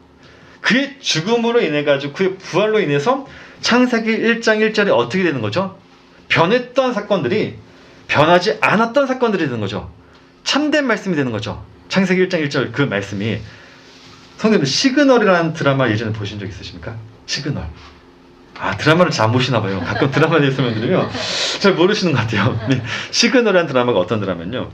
[SPEAKER 1] 그의 죽음으로 인해 가지고 그의 부활로 인해서 창세기 1장 1절이 어떻게 되는 거죠? 변했던 사건들이 변하지 않았던 사건들이 되는 거죠. 참된 말씀이 되는 거죠. 창세기 1장 1절 그 말씀이 성도님들 시그널이라는 드라마 예전에 보신 적 있으십니까? 시그널. 아, 드라마를 잘 안 보시나 봐요. 가끔 드라마에 설명드리면 잘 모르시는 것 같아요. 시그널이라는 드라마가 어떤 드라마면요.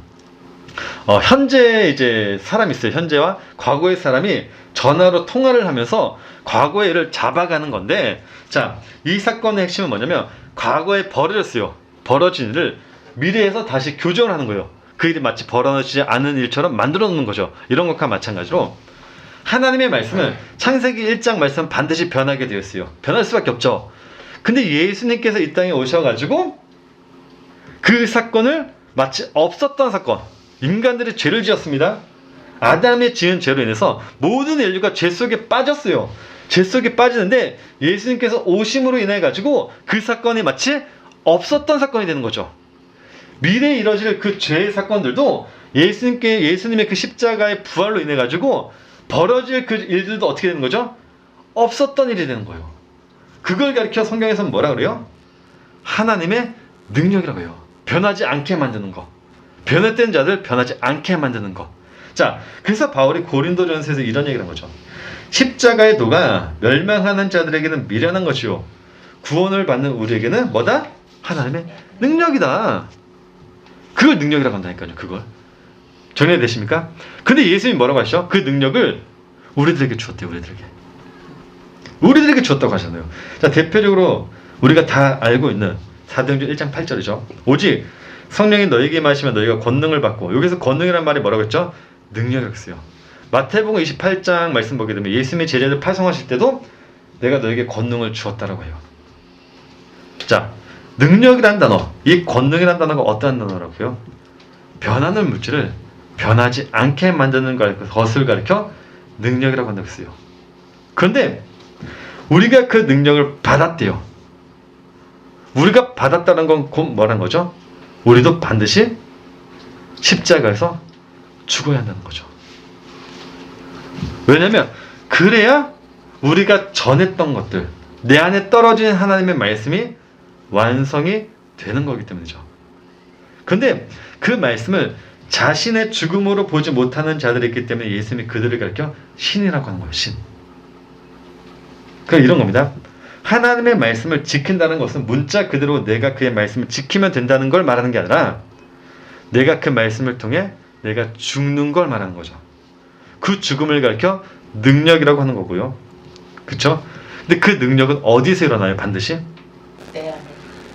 [SPEAKER 1] 현재 이제 사람이 있어요. 현재와 과거의 사람이 전화로 통화를 하면서 과거의 일을 잡아가는 건데, 자, 이 사건의 핵심은 뭐냐면 과거에 벌어졌어요. 벌어진 일을 미래에서 다시 교정을 하는 거예요. 그 일이 마치 벌어지지 않은 일처럼 만들어 놓는 거죠. 이런 것과 마찬가지로 하나님의 말씀은 창세기 1장 말씀은 반드시 변하게 되어 있어요. 변할 수밖에 없죠. 근데 예수님께서 이 땅에 오셔가지고 그 사건을 마치 없었던 사건, 인간들이 죄를 지었습니다. 아담이 지은 죄로 인해서 모든 인류가 죄 속에 빠졌어요. 죄 속에 빠지는데 예수님께서 오심으로 인해 가지고 그 사건이 마치 없었던 사건이 되는 거죠. 미래에 이뤄질 그 죄의 사건들도 예수님의 그 십자가의 부활로 인해 가지고 벌어질 그 일들도 어떻게 되는 거죠? 없었던 일이 되는 거예요. 그걸 가리켜 성경에서는 뭐라 그래요? 하나님의 능력이라고 해요. 변하지 않게 만드는 거. 변했던 자들 변하지 않게 만드는 거. 자, 그래서 바울이 고린도전서에서 이런 얘기를 한 거죠. 십자가의 도가 멸망하는 자들에게는 미련한 것이요 구원을 받는 우리에게는 뭐다? 하나님의 능력이다. 그걸 능력이라고 한다니까요. 그걸. 정리되십니까? 근데 예수님이 뭐라고 하시죠? 그 능력을 우리들에게 주었대요. 우리들에게 주었다고 하셨네요. 자, 대표적으로 우리가 다 알고 있는 사도행전 1장 8절이죠. 오직 성령이 너에게 임하시면 너희가 권능을 받고, 여기서 권능이라는 말이 뭐라고 했죠? 능력이라고 했어요. 마태복음 28장 말씀 보게 되면 예수님이 제자들 파송하실 때도 내가 너에게 권능을 주었다라고 해요. 자, 능력이라는 단어, 이 권능이라는 단어가 어떤 단어라고요? 변하는 물질을 변하지 않게 만드는 것을 가리켜 능력이라고 한다고 했어요. 그런데 우리가 그 능력을 받았대요. 우리가 받았다는 건 곧 뭐라는 거죠? 우리도 반드시 십자가에서 죽어야 한다는 거죠. 왜냐하면 그래야 우리가 전했던 것들, 내 안에 떨어진 하나님의 말씀이 완성이 되는 거기 때문이죠. 근데 그 말씀을 자신의 죽음으로 보지 못하는 자들이 있기 때문에 예수님이 그들을 가리켜 신이라고 하는 거예요. 신. 그러니까 이런 겁니다. 하나님의 말씀을 지킨다는 것은 문자 그대로 내가 그의 말씀을 지키면 된다는 걸 말하는 게 아니라 내가 그 말씀을 통해 내가 죽는 걸 말하는 거죠. 그 죽음을 가리켜 능력이라고 하는 거고요. 그렇죠? 근데 그 능력은 어디서 일어나요? 반드시?
[SPEAKER 2] 내 안에.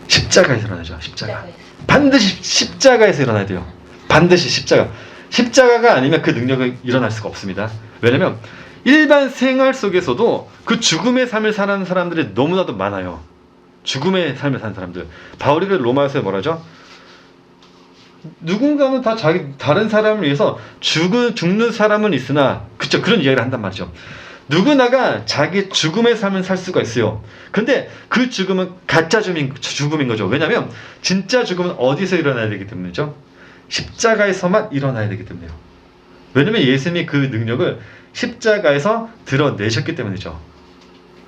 [SPEAKER 1] 십자가에서 일어나죠. 십자가.
[SPEAKER 2] 십자가에서.
[SPEAKER 1] 반드시 십자가에서 일어나야 돼요. 반드시 십자가. 십자가가 아니면 그 능력은 일어날 수가 없습니다. 왜냐면 일반 생활 속에서도 그 죽음의 삶을 사는 사람들이 너무나도 많아요. 죽음의 삶을 사는 사람들. 바울이 그 로마서에 뭐라죠? 누군가는 다 다른 사람을 위해서 죽는 사람은 있으나, 그쵸? 그런 이야기를 한단 말이죠. 누구나가 자기 죽음의 삶을 살 수가 있어요. 근데 그 죽음은 가짜 죽음인 거죠. 왜냐하면 진짜 죽음은 어디서 일어나야 되기 때문이죠? 십자가에서만 일어나야 되기 때문이에요. 왜냐면 예수님이 그 능력을 십자가에서 드러내셨기 때문이죠.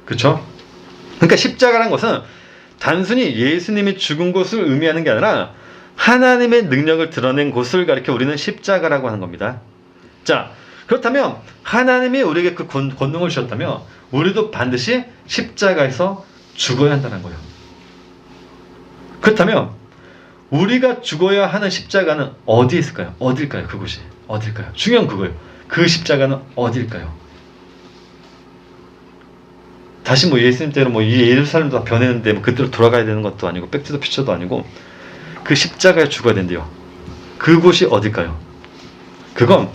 [SPEAKER 1] 그렇죠? 그러니까 십자가라는 것은 단순히 예수님이 죽은 곳을 의미하는 게 아니라 하나님의 능력을 드러낸 곳을 가리켜 우리는 십자가라고 하는 겁니다. 자, 그렇다면 하나님이 우리에게 그 권능을 주셨다면 우리도 반드시 십자가에서 죽어야 한다는 거예요. 그렇다면 우리가 죽어야 하는 십자가는 어디에 있을까요? 어딜까요? 그곳이 어딜까요? 중요한 그거예요. 그 십자가는 어딜까요? 다시 뭐 예수님 때로 뭐 이 예루살렘도 다 변했는데 뭐 그때로 돌아가야 되는 것도 아니고 백투더 퓨처도 아니고 그 십자가에 죽어야 된대요. 그곳이 어딜까요? 그건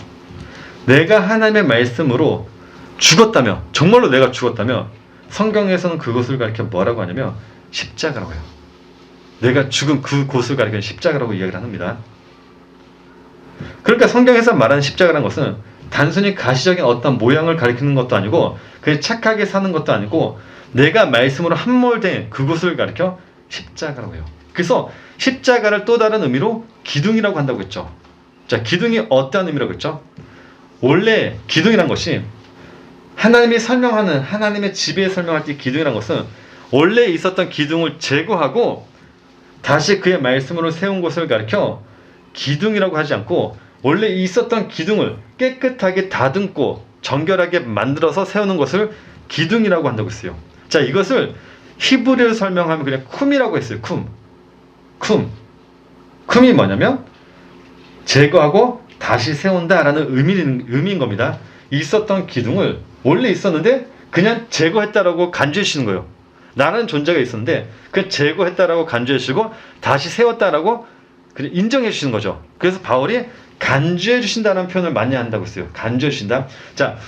[SPEAKER 1] 내가 하나님의 말씀으로 죽었다면, 정말로 내가 죽었다면 성경에서는 그곳을 가리켜 뭐라고 하냐면 십자가라고 해요. 내가 죽은 그곳을 가리켜 십자가라고 이야기를 합니다. 그러니까 성경에서 말하는 십자가라는 것은 단순히 가시적인 어떤 모양을 가리키는 것도 아니고 그냥 착하게 사는 것도 아니고 내가 말씀으로 함몰된 그곳을 가리켜 십자가라고 해요. 그래서 십자가를 또 다른 의미로 기둥이라고 한다고 했죠. 자, 기둥이 어떠한 의미라고 했죠? 원래 기둥이란 것이 하나님이 설명하는 하나님의 지배에 설명할 때 기둥이란 것은 원래 있었던 기둥을 제거하고 다시 그의 말씀으로 세운 곳을 가리켜 기둥이라고 하지 않고 원래 있었던 기둥을 깨끗하게 다듬고 정결하게 만들어서 세우는 것을 기둥이라고 한다고 했어요. 자, 이것을 히브리어로 설명하면 그냥 쿰이라고 했어요. 쿰이 뭐냐면 제거하고 다시 세운다라는 의미인 겁니다. 있었던 기둥을 원래 있었는데 그냥 제거했다라고 간주해 주시는 거예요. 나라는 존재가 있었는데 그냥 제거했다라고 간주해 주시고 다시 세웠다라고 인정해 주시는 거죠. 그래서 바울이 간주해 주신다는 표현을 많이 한다고 했어요. 간주해 주신다. 자,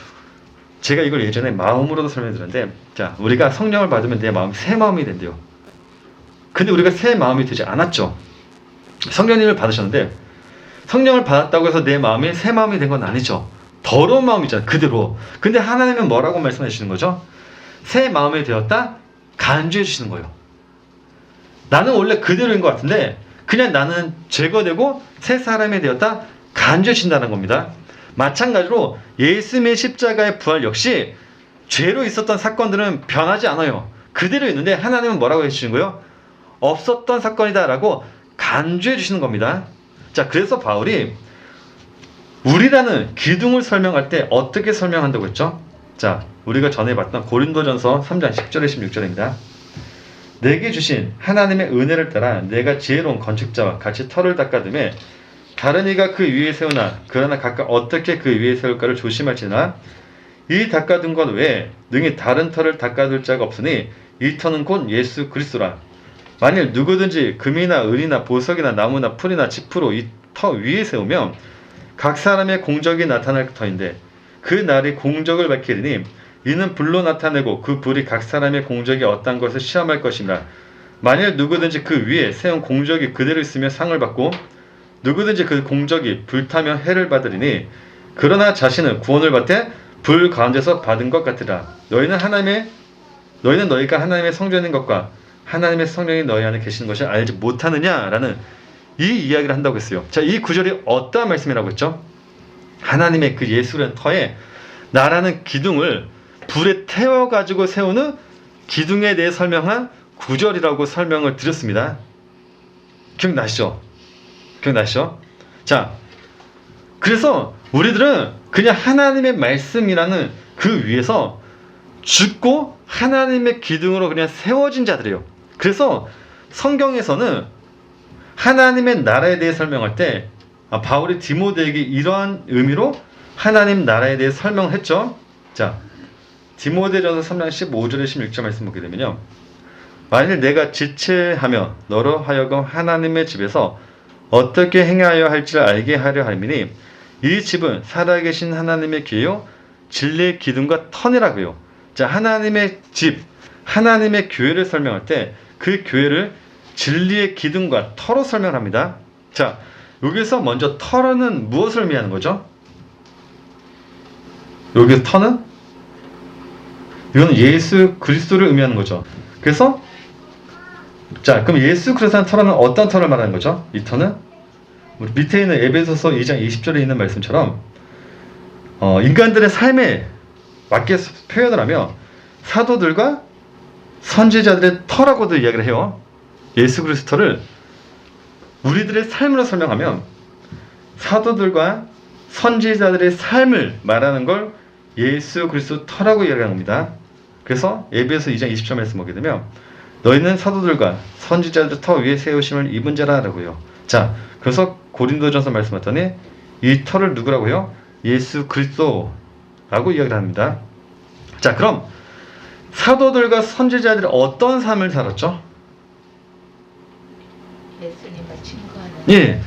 [SPEAKER 1] 제가 이걸 예전에 마음으로도 설명드렸는데, 자, 우리가 성령을 받으면 내 마음이 새 마음이 된대요. 근데 우리가 새 마음이 되지 않았죠. 성령님을 받으셨는데 성령을 받았다고 해서 내 마음이 새 마음이 된 건 아니죠. 더러운 마음이잖아요. 그대로. 근데 하나님은 뭐라고 말씀해 주시는 거죠? 새 마음이 되었다? 간주해 주시는 거예요. 나는 원래 그대로인 것 같은데 그냥 나는 제거되고 새 사람이 되었다? 간주해 주신다는 겁니다. 마찬가지로 예수님의 십자가의 부활 역시 죄로 있었던 사건들은 변하지 않아요. 그대로 있는데 하나님은 뭐라고 해주시는 거예요? 없었던 사건이다 라고 간주해 주시는 겁니다. 자, 그래서 바울이 우리라는 기둥을 설명할 때 어떻게 설명한다고 했죠? 자, 우리가 전에 봤던 고린도전서 3장 10절에 16절입니다. 내게 주신 하나님의 은혜를 따라 내가 지혜로운 건축자와 같이 터를 닦아둠에 다른 이가 그 위에 세우나 그러나 각각 어떻게 그 위에 세울까를 조심할지나 이 닦아둔 것 외에 능히 다른 터를 닦아둘 자가 없으니 이 터는 곧 예수 그리스도라. 만일 누구든지 금이나 은이나 보석이나 나무나 풀이나 지프로 이 터 위에 세우면 각 사람의 공적이 나타날 터인데 그 날이 공적을 밝히리니 이는 불로 나타내고 그 불이 각 사람의 공적이 어떤 것을 시험할 것이라. 만일 누구든지 그 위에 세운 공적이 그대로 있으면 상을 받고 누구든지 그 공적이 불타며 해를 받으리니 그러나 자신은 구원을 받되 불 가운데서 받은 것 같으라. 너희는 너희가 하나님의 성전인 것과 하나님의 성령이 너희 안에 계시는 것을 알지 못하느냐라는 이 이야기를 한다고 했어요. 자, 이 구절이 어떠한 말씀이라고 했죠? 하나님의 그 예수라는 터에 나라는 기둥을 불에 태워가지고 세우는 기둥에 대해 설명한 구절이라고 설명을 드렸습니다. 기억나시죠? 자, 그래서 우리들은 그냥 하나님의 말씀이라는 그 위에서 죽고 하나님의 기둥으로 그냥 세워진 자들이에요. 그래서 성경에서는 하나님의 나라에 대해 설명할 때 바울이 디모데에게 이러한 의미로 하나님 나라에 대해 설명했죠. 자, 디모데전서 3장 15절에 16절 말씀 보게 되면요. 만일 내가 지체하며 너로 하여금 하나님의 집에서 어떻게 행하여 할지를 알게 하려 함이니 이 집은 살아계신 하나님의 교회요 진리의 기둥과 터이라고요. 자, 하나님의 집, 하나님의 교회를 설명할 때 그 교회를 진리의 기둥과 터로 설명합니다. 자, 여기서 먼저 터는 무엇을 의미하는 거죠? 여기서 터는? 이건 예수 그리스도를 의미하는 거죠. 그래서 자, 그럼 예수 그리스도의 터는 어떤 터를 말하는 거죠? 이 터는 우리 밑에 있는 에베소서 2장 20절에 있는 말씀처럼 인간들의 삶에 맞게 표현을 하며 사도들과 선지자들의 터라고도 이야기를 해요. 예수 그리스도를 우리들의 삶으로 설명하면 사도들과 선지자들의 삶을 말하는 걸 예수 그리스도 터라고 이야기하는 겁니다. 그래서 에베소 2장 20절 말씀 보게 되면 너희는 사도들과 선지자들 터 위에 세우심을 입은 자라고요. 자, 그래서 고린도전서 말씀했더니 이 터를 누구라고요? 예수 그리스도라고 이야기를 합니다. 자, 그럼 사도들과 선지자들이 어떤 삶을 살았죠?
[SPEAKER 2] 예수님과 친구하는.
[SPEAKER 1] 예,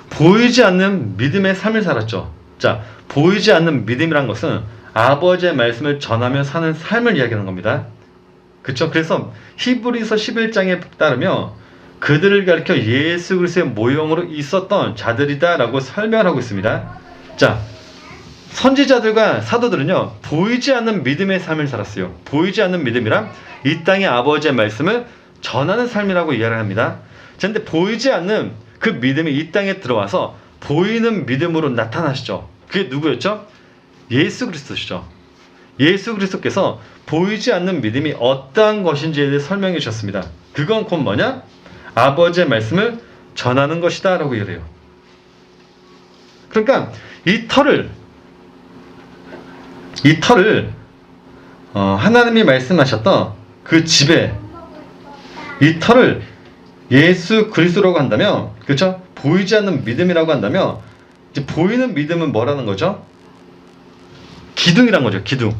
[SPEAKER 1] 보이지 않는 믿음의 삶을 살았죠. 자, 보이지 않는 믿음이란 것은 아버지의 말씀을 전하며 사는 삶을 이야기하는 겁니다. 그렇죠? 그래서 히브리서 11장에 따르면 그들을 가리켜 예수 그리스도의 모형으로 있었던 자들이다라고 설명하고 있습니다. 자, 선지자들과 사도들은요, 보이지 않는 믿음의 삶을 살았어요. 보이지 않는 믿음이란 이 땅의 아버지의 말씀을 전하는 삶이라고 이야기를 합니다. 그런데 보이지 않는 그 믿음이 이 땅에 들어와서 보이는 믿음으로 나타나시죠. 그게 누구였죠? 예수 그리스도시죠. 예수 그리스도께서 보이지 않는 믿음이 어떠한 것인지에 대해 설명해 주셨습니다. 그건 곧 뭐냐? 아버지의 말씀을 전하는 것이다 라고 이래요. 그러니까 이 터를 이 터를 하나님이 말씀하셨던 그 집에 이 터를 예수 그리스도라고 한다면, 그렇죠? 보이지 않는 믿음이라고 한다면, 이제 보이는 믿음은 뭐라는 거죠? 기둥이란 거죠. 기둥.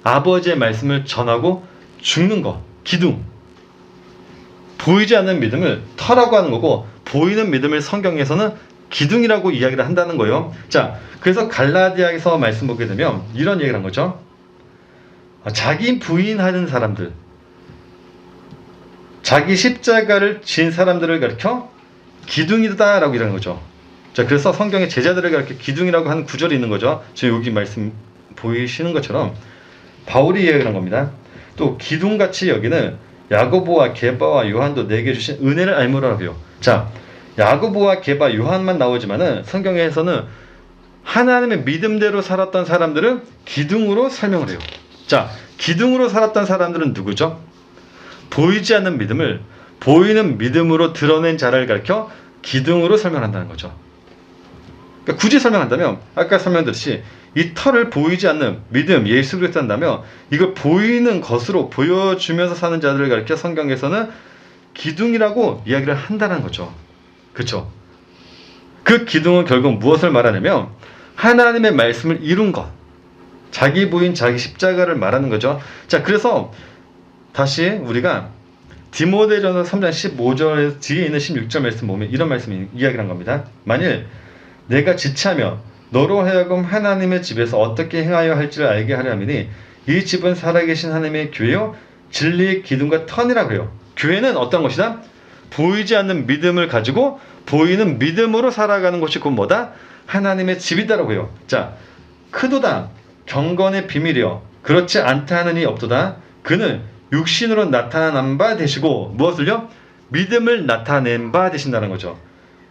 [SPEAKER 1] 아버지의 말씀을 전하고 죽는 거. 기둥. 보이지 않는 믿음을 터라고 하는 거고, 보이는 믿음을 성경에서는 기둥이라고 이야기를 한다는 거예요. 자, 그래서 갈라디아에서 말씀 보게 되면 이런 얘기를 한 거죠. 자기 부인하는 사람들, 자기 십자가를 진 사람들을 가리켜 기둥이다라고 이러는 거죠. 자, 그래서 성경에 제자들을 가리켜 기둥이라고 하는 구절이 있는 거죠. 지금 여기 말씀 보이시는 것처럼 바울이 이야기한 겁니다. 또 기둥같이 여기는 야고보와 게바와 요한도 내게 주신 은혜를 알므라고요. 자, 야고보와 게바, 요한만 나오지만은 성경에서는 하나님의 믿음대로 살았던 사람들을 기둥으로 설명을 해요. 자, 기둥으로 살았던 사람들은 누구죠? 보이지 않는 믿음을 보이는 믿음으로 드러낸 자를 가리켜 기둥으로 설명한다는 거죠. 그러니까 굳이 설명한다면 아까 설명드렸듯이 이 터를 보이지 않는 믿음, 예수 그리스도 한다면 이걸 보이는 것으로 보여주면서 사는 자들을 가리켜 성경에서는 기둥이라고 이야기를 한다는 거죠. 그렇죠? 그 기둥은 결국 무엇을 말하냐면 하나님의 말씀을 이룬 것, 자기 부인, 자기 십자가를 말하는 거죠. 자, 그래서 다시 우리가 디모데전서 3장 15절 뒤에 있는 16절 말씀 보면 이런 말씀이 이야기를 한 겁니다. 만일 내가 지체하며 너로 하여금 하나님의 집에서 어떻게 행하여 할지를 알게 하려니이 이 집은 살아계신 하나님의 교회요 진리의 기둥과 터니라 그래요. 교회는 어떤 것이다? 보이지 않는 믿음을 가지고 보이는 믿음으로 살아가는 것이 곧 뭐다? 하나님의 집이다라고 해요. 자, 크도다 경건의 비밀이여 그렇지 않다 하는 이 없도다. 그는 육신으로 나타난 바 되시고 무엇을요? 믿음을 나타낸 바 되신다는 거죠.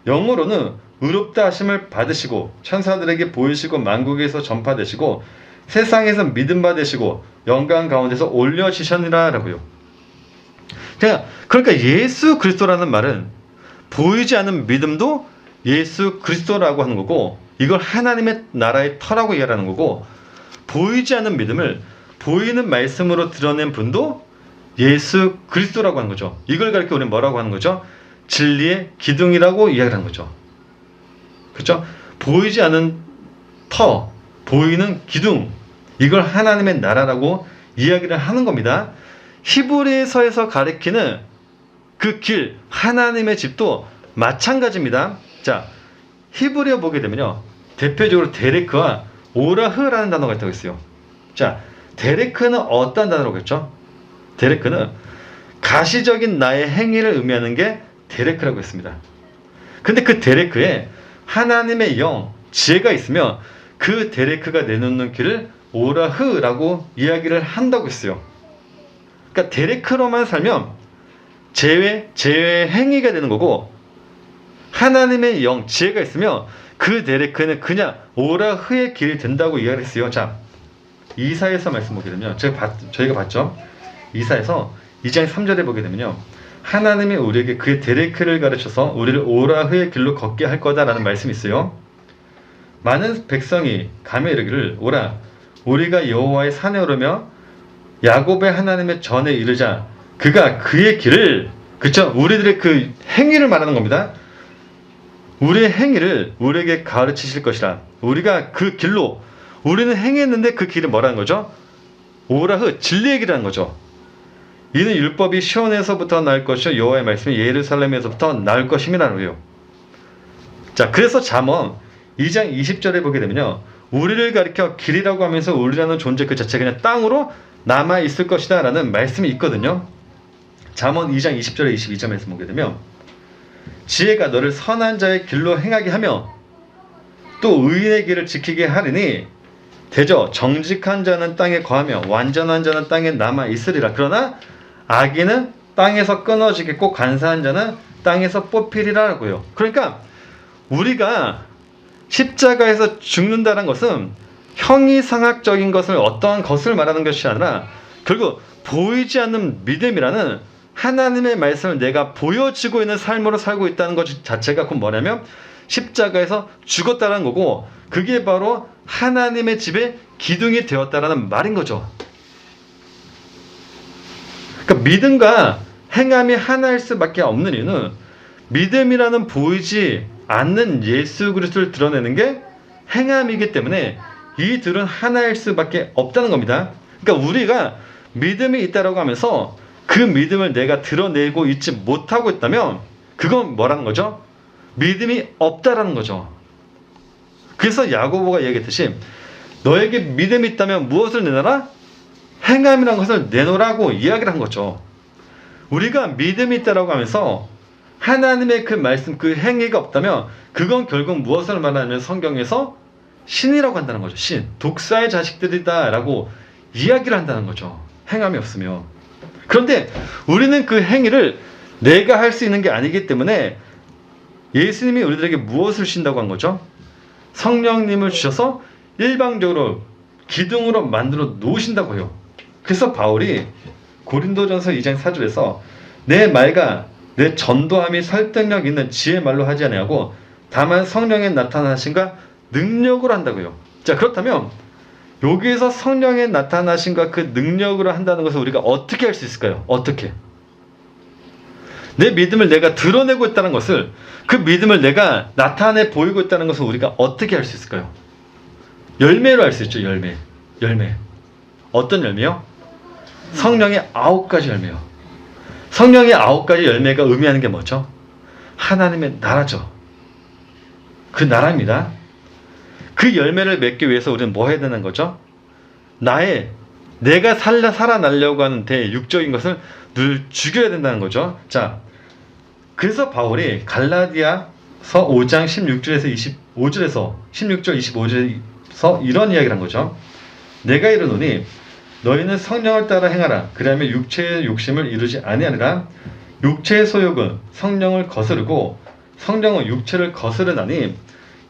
[SPEAKER 1] 영으로는 의롭다 하심을 받으시고 천사들에게 보이시고 만국에서 전파되시고 세상에서 믿음 받으시고 영광 가운데서 올려지셨느라 라고요. 그러니까 예수 그리스도라는 말은 보이지 않는 믿음도 예수 그리스도라고 하는 거고 이걸 하나님의 나라의 터라고 이해하는 거고 보이지 않는 믿음을 보이는 말씀으로 드러낸 분도 예수 그리스도라고 하는 거죠. 이걸 가리켜 우리는 뭐라고 하는 거죠? 진리의 기둥이라고 이야기하는 거죠. 그렇죠? 보이지 않는 터, 보이는 기둥, 이걸 하나님의 나라라고 이야기를 하는 겁니다. 히브리서에서 가리키는 그 길, 하나님의 집도 마찬가지입니다. 자, 히브리어 보게 되면요, 대표적으로 데레크와 오라흐라는 단어가 있다고 했어요. 자, 데레크는 어떤 단어라고 했죠? 데레크는 가시적인 나의 행위를 의미하는 게 데레크라고 했습니다. 근데 그 데레크에 하나님의 영, 지혜가 있으면 그 데레크가 내놓는 길을 오라흐라고 이야기를 한다고 했어요. 그러니까 데레크로만 살면 제외 행위가 되는 거고 하나님의 영, 지혜가 있으면 그 데레크는 그냥 오라흐의 길이 된다고 이야기를 했어요. 자, 이사야서 말씀 보게 되면 저희가 봤죠? 이사야서 2장 3절에 보게 되면요, 하나님이 우리에게 그의 데레크를 가르쳐서 우리를 오라흐의 길로 걷게 할 거다라는 말씀이 있어요. 많은 백성이 가며 이르기를 오라 우리가 여호와의 산에 오르며 야곱의 하나님의 전에 이르자 그가 그의 길을, 그쵸? 우리들의 그 행위를 말하는 겁니다. 우리의 행위를 우리에게 가르치실 것이라. 우리가 그 길로 우리는 행했는데 그 길은 뭐라는 거죠? 오라흐, 진리의 길이라는 거죠. 이는 율법이 시온에서부터 나올 것이요 여호와의 말씀이 예루살렘에서부터 나올 것임이라는 거예요. 자, 그래서 잠언 2장 20절에 보게 되면요, 우리를 가리켜 길이라고 하면서 우리라는 존재 그 자체가 그냥 땅으로 남아 있을 것이다 라는 말씀이 있거든요. 잠언 2장 20절에 22절 말씀 보게 되면 지혜가 너를 선한 자의 길로 행하게 하며 또 의인의 길을 지키게 하리니 대저 정직한 자는 땅에 거하며 완전한 자는 땅에 남아 있으리라. 그러나 악인은 땅에서 끊어지겠고 간사한 자는 땅에서 뽑히리라고요. 그러니까 우리가 십자가에서 죽는다는 것은 형이상학적인 것을, 어떠한 것을 말하는 것이 아니라 결국 보이지 않는 믿음이라는 하나님의 말씀을 내가 보여지고 있는 삶으로 살고 있다는 것 자체가 곧 뭐냐면 십자가에서 죽었다는 거고, 그게 바로 하나님의 집의 기둥이 되었다라는 말인 거죠. 그러니까 믿음과 행함이 하나일 수밖에 없는 이유는 믿음이라는 보이지 않는 예수 그리스도를 드러내는 게 행함이기 때문에 이 둘은 하나일 수밖에 없다는 겁니다. 그러니까 우리가 믿음이 있다라고 하면서 그 믿음을 내가 드러내고 있지 못하고 있다면 그건 뭐라는 거죠? 믿음이 없다라는 거죠. 그래서 야고보가 얘기했듯이 너에게 믿음이 있다면 무엇을 내놔라? 행함이라는 것을 내놓으라고 이야기를 한 거죠. 우리가 믿음이 있다라고 하면서 하나님의 그 말씀, 그 행위가 없다면 그건 결국 무엇을 말하냐면 성경에서 신이라고 한다는 거죠. 신. 독사의 자식들이다 라고 이야기를 한다는 거죠. 행함이 없으면. 그런데 우리는 그 행위를 내가 할 수 있는 게 아니기 때문에 예수님이 우리들에게 무엇을 주신다고 한 거죠? 성령님을 주셔서 일방적으로 기둥으로 만들어 놓으신다고 해요. 그래서 바울이 고린도전서 2장 4절에서 내 말과 내 전도함이 설득력 있는 지혜의 말로 하지 아니하고 다만 성령의 나타나심과 능력으로 한다고요. 자, 그렇다면 여기에서 성령의 나타나심과 그 능력으로 한다는 것을 우리가 어떻게 할 수 있을까요? 어떻게? 내 믿음을 내가 드러내고 있다는 것을, 그 믿음을 내가 나타내 보이고 있다는 것을 우리가 어떻게 할 수 있을까요? 열매로 할 수 있죠. 열매. 어떤 열매요? 성령의 9가지 열매요. 성령의 9가지 열매가 의미하는 게 뭐죠? 하나님의 나라죠. 그 나라입니다. 그 열매를 맺기 위해서 우리는 뭐 해야 되는 거죠? 내가 살아나려고 하는 대육적인 것을 늘 죽여야 된다는 거죠. 자, 그래서 바울이 갈라디아서 5장 16절에서 25절에서 16절 25절에서 이런 이야기를 한 거죠. 내가 이르노니 너희는 성령을 따라 행하라. 그리하면 육체의 욕심을 이루지 아니하리라. 육체의 소욕은 성령을 거스르고 성령은 육체를 거스르나니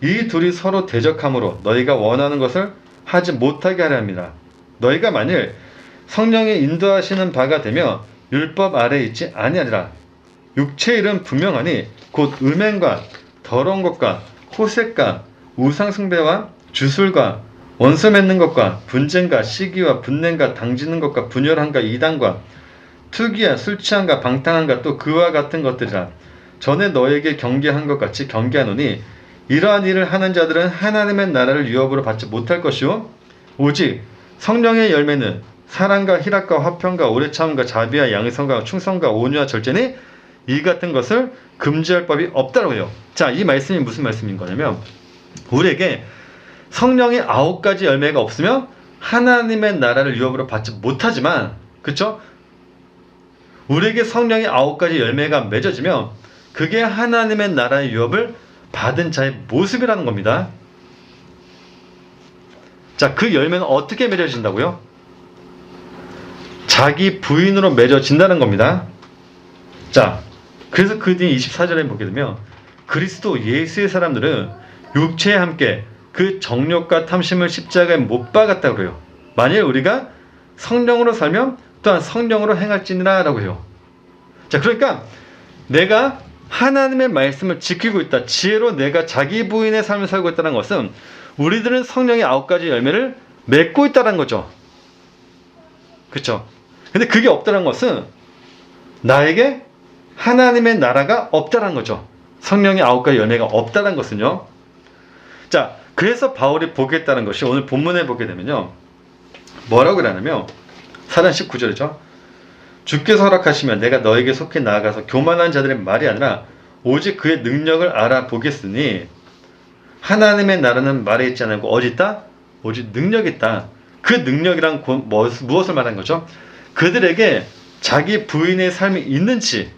[SPEAKER 1] 이 둘이 서로 대적함으로 너희가 원하는 것을 하지 못하게 하려 합니다. 너희가 만일 성령이 인도하시는 바가 되면 율법 아래에 있지 아니하리라. 육체의 일은 분명하니 곧 음행과 더러운 것과 호색과 우상숭배와 주술과 원수 맺는 것과 분쟁과 시기와 분냄과 당지는 것과 분열함과 이단과 투기와 술 취함과 방탕함과 또 그와 같은 것들이라. 전에 너에게 경계한 것 같이 경계하노니 이러한 일을 하는 자들은 하나님의 나라를 유업으로 받지 못할 것이요 오직 성령의 열매는 사랑과 희락과 화평과 오래 참음과 자비와 양성과 충성과 온유와 절제니 이 같은 것을 금지할 법이 없다고 해요. 자, 이 말씀이 무슨 말씀인 거냐면 우리에게 성령의 9가지 열매가 없으면 하나님의 나라를 유업으로 받지 못하지만, 그쵸? 우리에게 성령의 9가지 열매가 맺어지면 그게 하나님의 나라의 유업을 받은 자의 모습이라는 겁니다. 자, 그 열매는 어떻게 맺어진다고요? 자기 부인으로 맺어진다는 겁니다. 자, 그래서 그 뒤 24절에 보게 되면 그리스도 예수의 사람들은 육체에 함께 그 정욕과 탐심을 십자가에 못 박았다고 그래요. 만일 우리가 성령으로 살면 또한 성령으로 행할지니라 라고 해요. 자, 그러니까 내가 하나님의 말씀을 지키고 있다, 지혜로 내가 자기 부인의 삶을 살고 있다는 것은 우리들은 성령의 9가지 열매를 맺고 있다는 거죠. 그렇죠? 근데 그게 없다는 것은 나에게 하나님의 나라가 없다는 거죠. 성령의 9가지 열매가 없다는 것은요. 자, 그래서 바울이 보겠다는 것이 오늘 본문에 보게 되면요, 뭐라고 그러냐면 4장 19절이죠. 주께서 허락하시면 내가 너에게 속히 나아가서 교만한 자들의 말이 아니라 오직 그의 능력을 알아보겠으니 하나님의 나라는 말에 있지 않고 어디 있다? 오직 능력이 있다. 그 능력이란 무엇을 말하는 거죠? 그들에게 자기 부인의 삶이 있는지,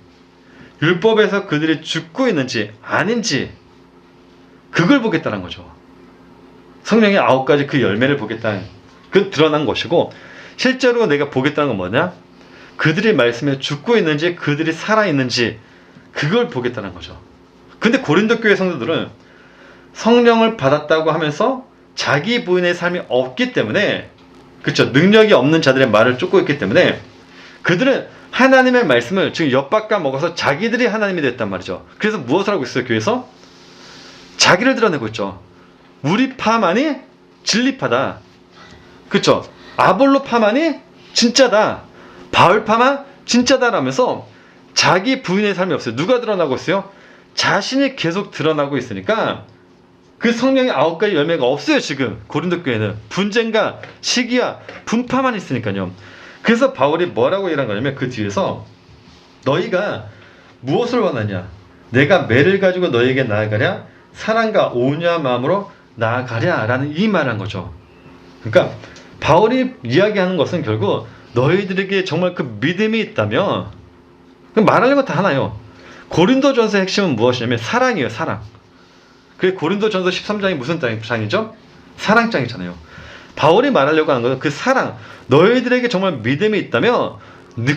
[SPEAKER 1] 율법에서 그들이 죽고 있는지 아닌지, 그걸 보겠다는 거죠. 성령의 9가지 그 열매를 보겠다는, 그 드러난 것이고, 실제로 내가 보겠다는 건 뭐냐? 그들이 말씀에 죽고 있는지 그들이 살아있는지 그걸 보겠다는 거죠. 근데 고린도 교회 성도들은 성령을 받았다고 하면서 자기 부인의 삶이 없기 때문에, 그렇죠, 능력이 없는 자들의 말을 쫓고 있기 때문에 그들은 하나님의 말씀을 지금 엿바꿔 먹어서 자기들이 하나님이 됐단 말이죠. 그래서 무엇을 하고 있어요? 교회에서 자기를 드러내고 있죠. 우리 파만이 진리파다. 그쵸? 아볼로 파만이 진짜다. 바울 파만 진짜다라면서 자기 부인의 삶이 없어요. 누가 드러나고 있어요? 자신이 계속 드러나고 있으니까 그 성령의 9가지 열매가 없어요. 지금 고린도 교회는 분쟁과 시기와 분파만 있으니까요. 그래서 바울이 뭐라고 얘기한 거냐면 그 뒤에서 너희가 무엇을 원하냐? 내가 매를 가지고 너희에게 나아가랴? 사랑과 온유한 마음으로 나아가랴? 라는 이 말한 거죠. 그러니까 바울이 이야기하는 것은 결국 너희들에게 정말 그 믿음이 있다면 말하려면 다 하나요. 고린도전서의 핵심은 무엇이냐면 사랑이에요. 사랑. 그 고린도전서 13장이 무슨 장이죠? 사랑장이잖아요. 바울이 말하려고 하는 것은 그 사랑. 너희들에게 정말 믿음이 있다면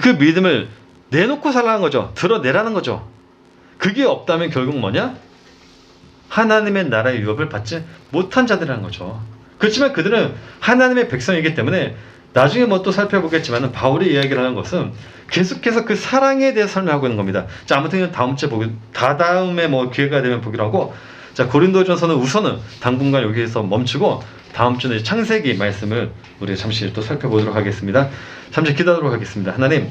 [SPEAKER 1] 그 믿음을 내놓고 살라는 거죠. 드러내라는 거죠. 그게 없다면 결국 뭐냐? 하나님의 나라의 유업을 받지 못한 자들이라는 거죠. 그렇지만 그들은 하나님의 백성이기 때문에 나중에 뭐 또 살펴보겠지만 바울이 이야기를 하는 것은 계속해서 그 사랑에 대해서 설명하고 있는 겁니다. 자, 아무튼 다음 주에 다다음에 뭐 기회가 되면 보기로 하고, 자, 고린도전서는 우선은 당분간 여기에서 멈추고 다음 주는 창세기 말씀을 우리 잠시 또 살펴보도록 하겠습니다. 잠시 기도하도록 하겠습니다. 하나님,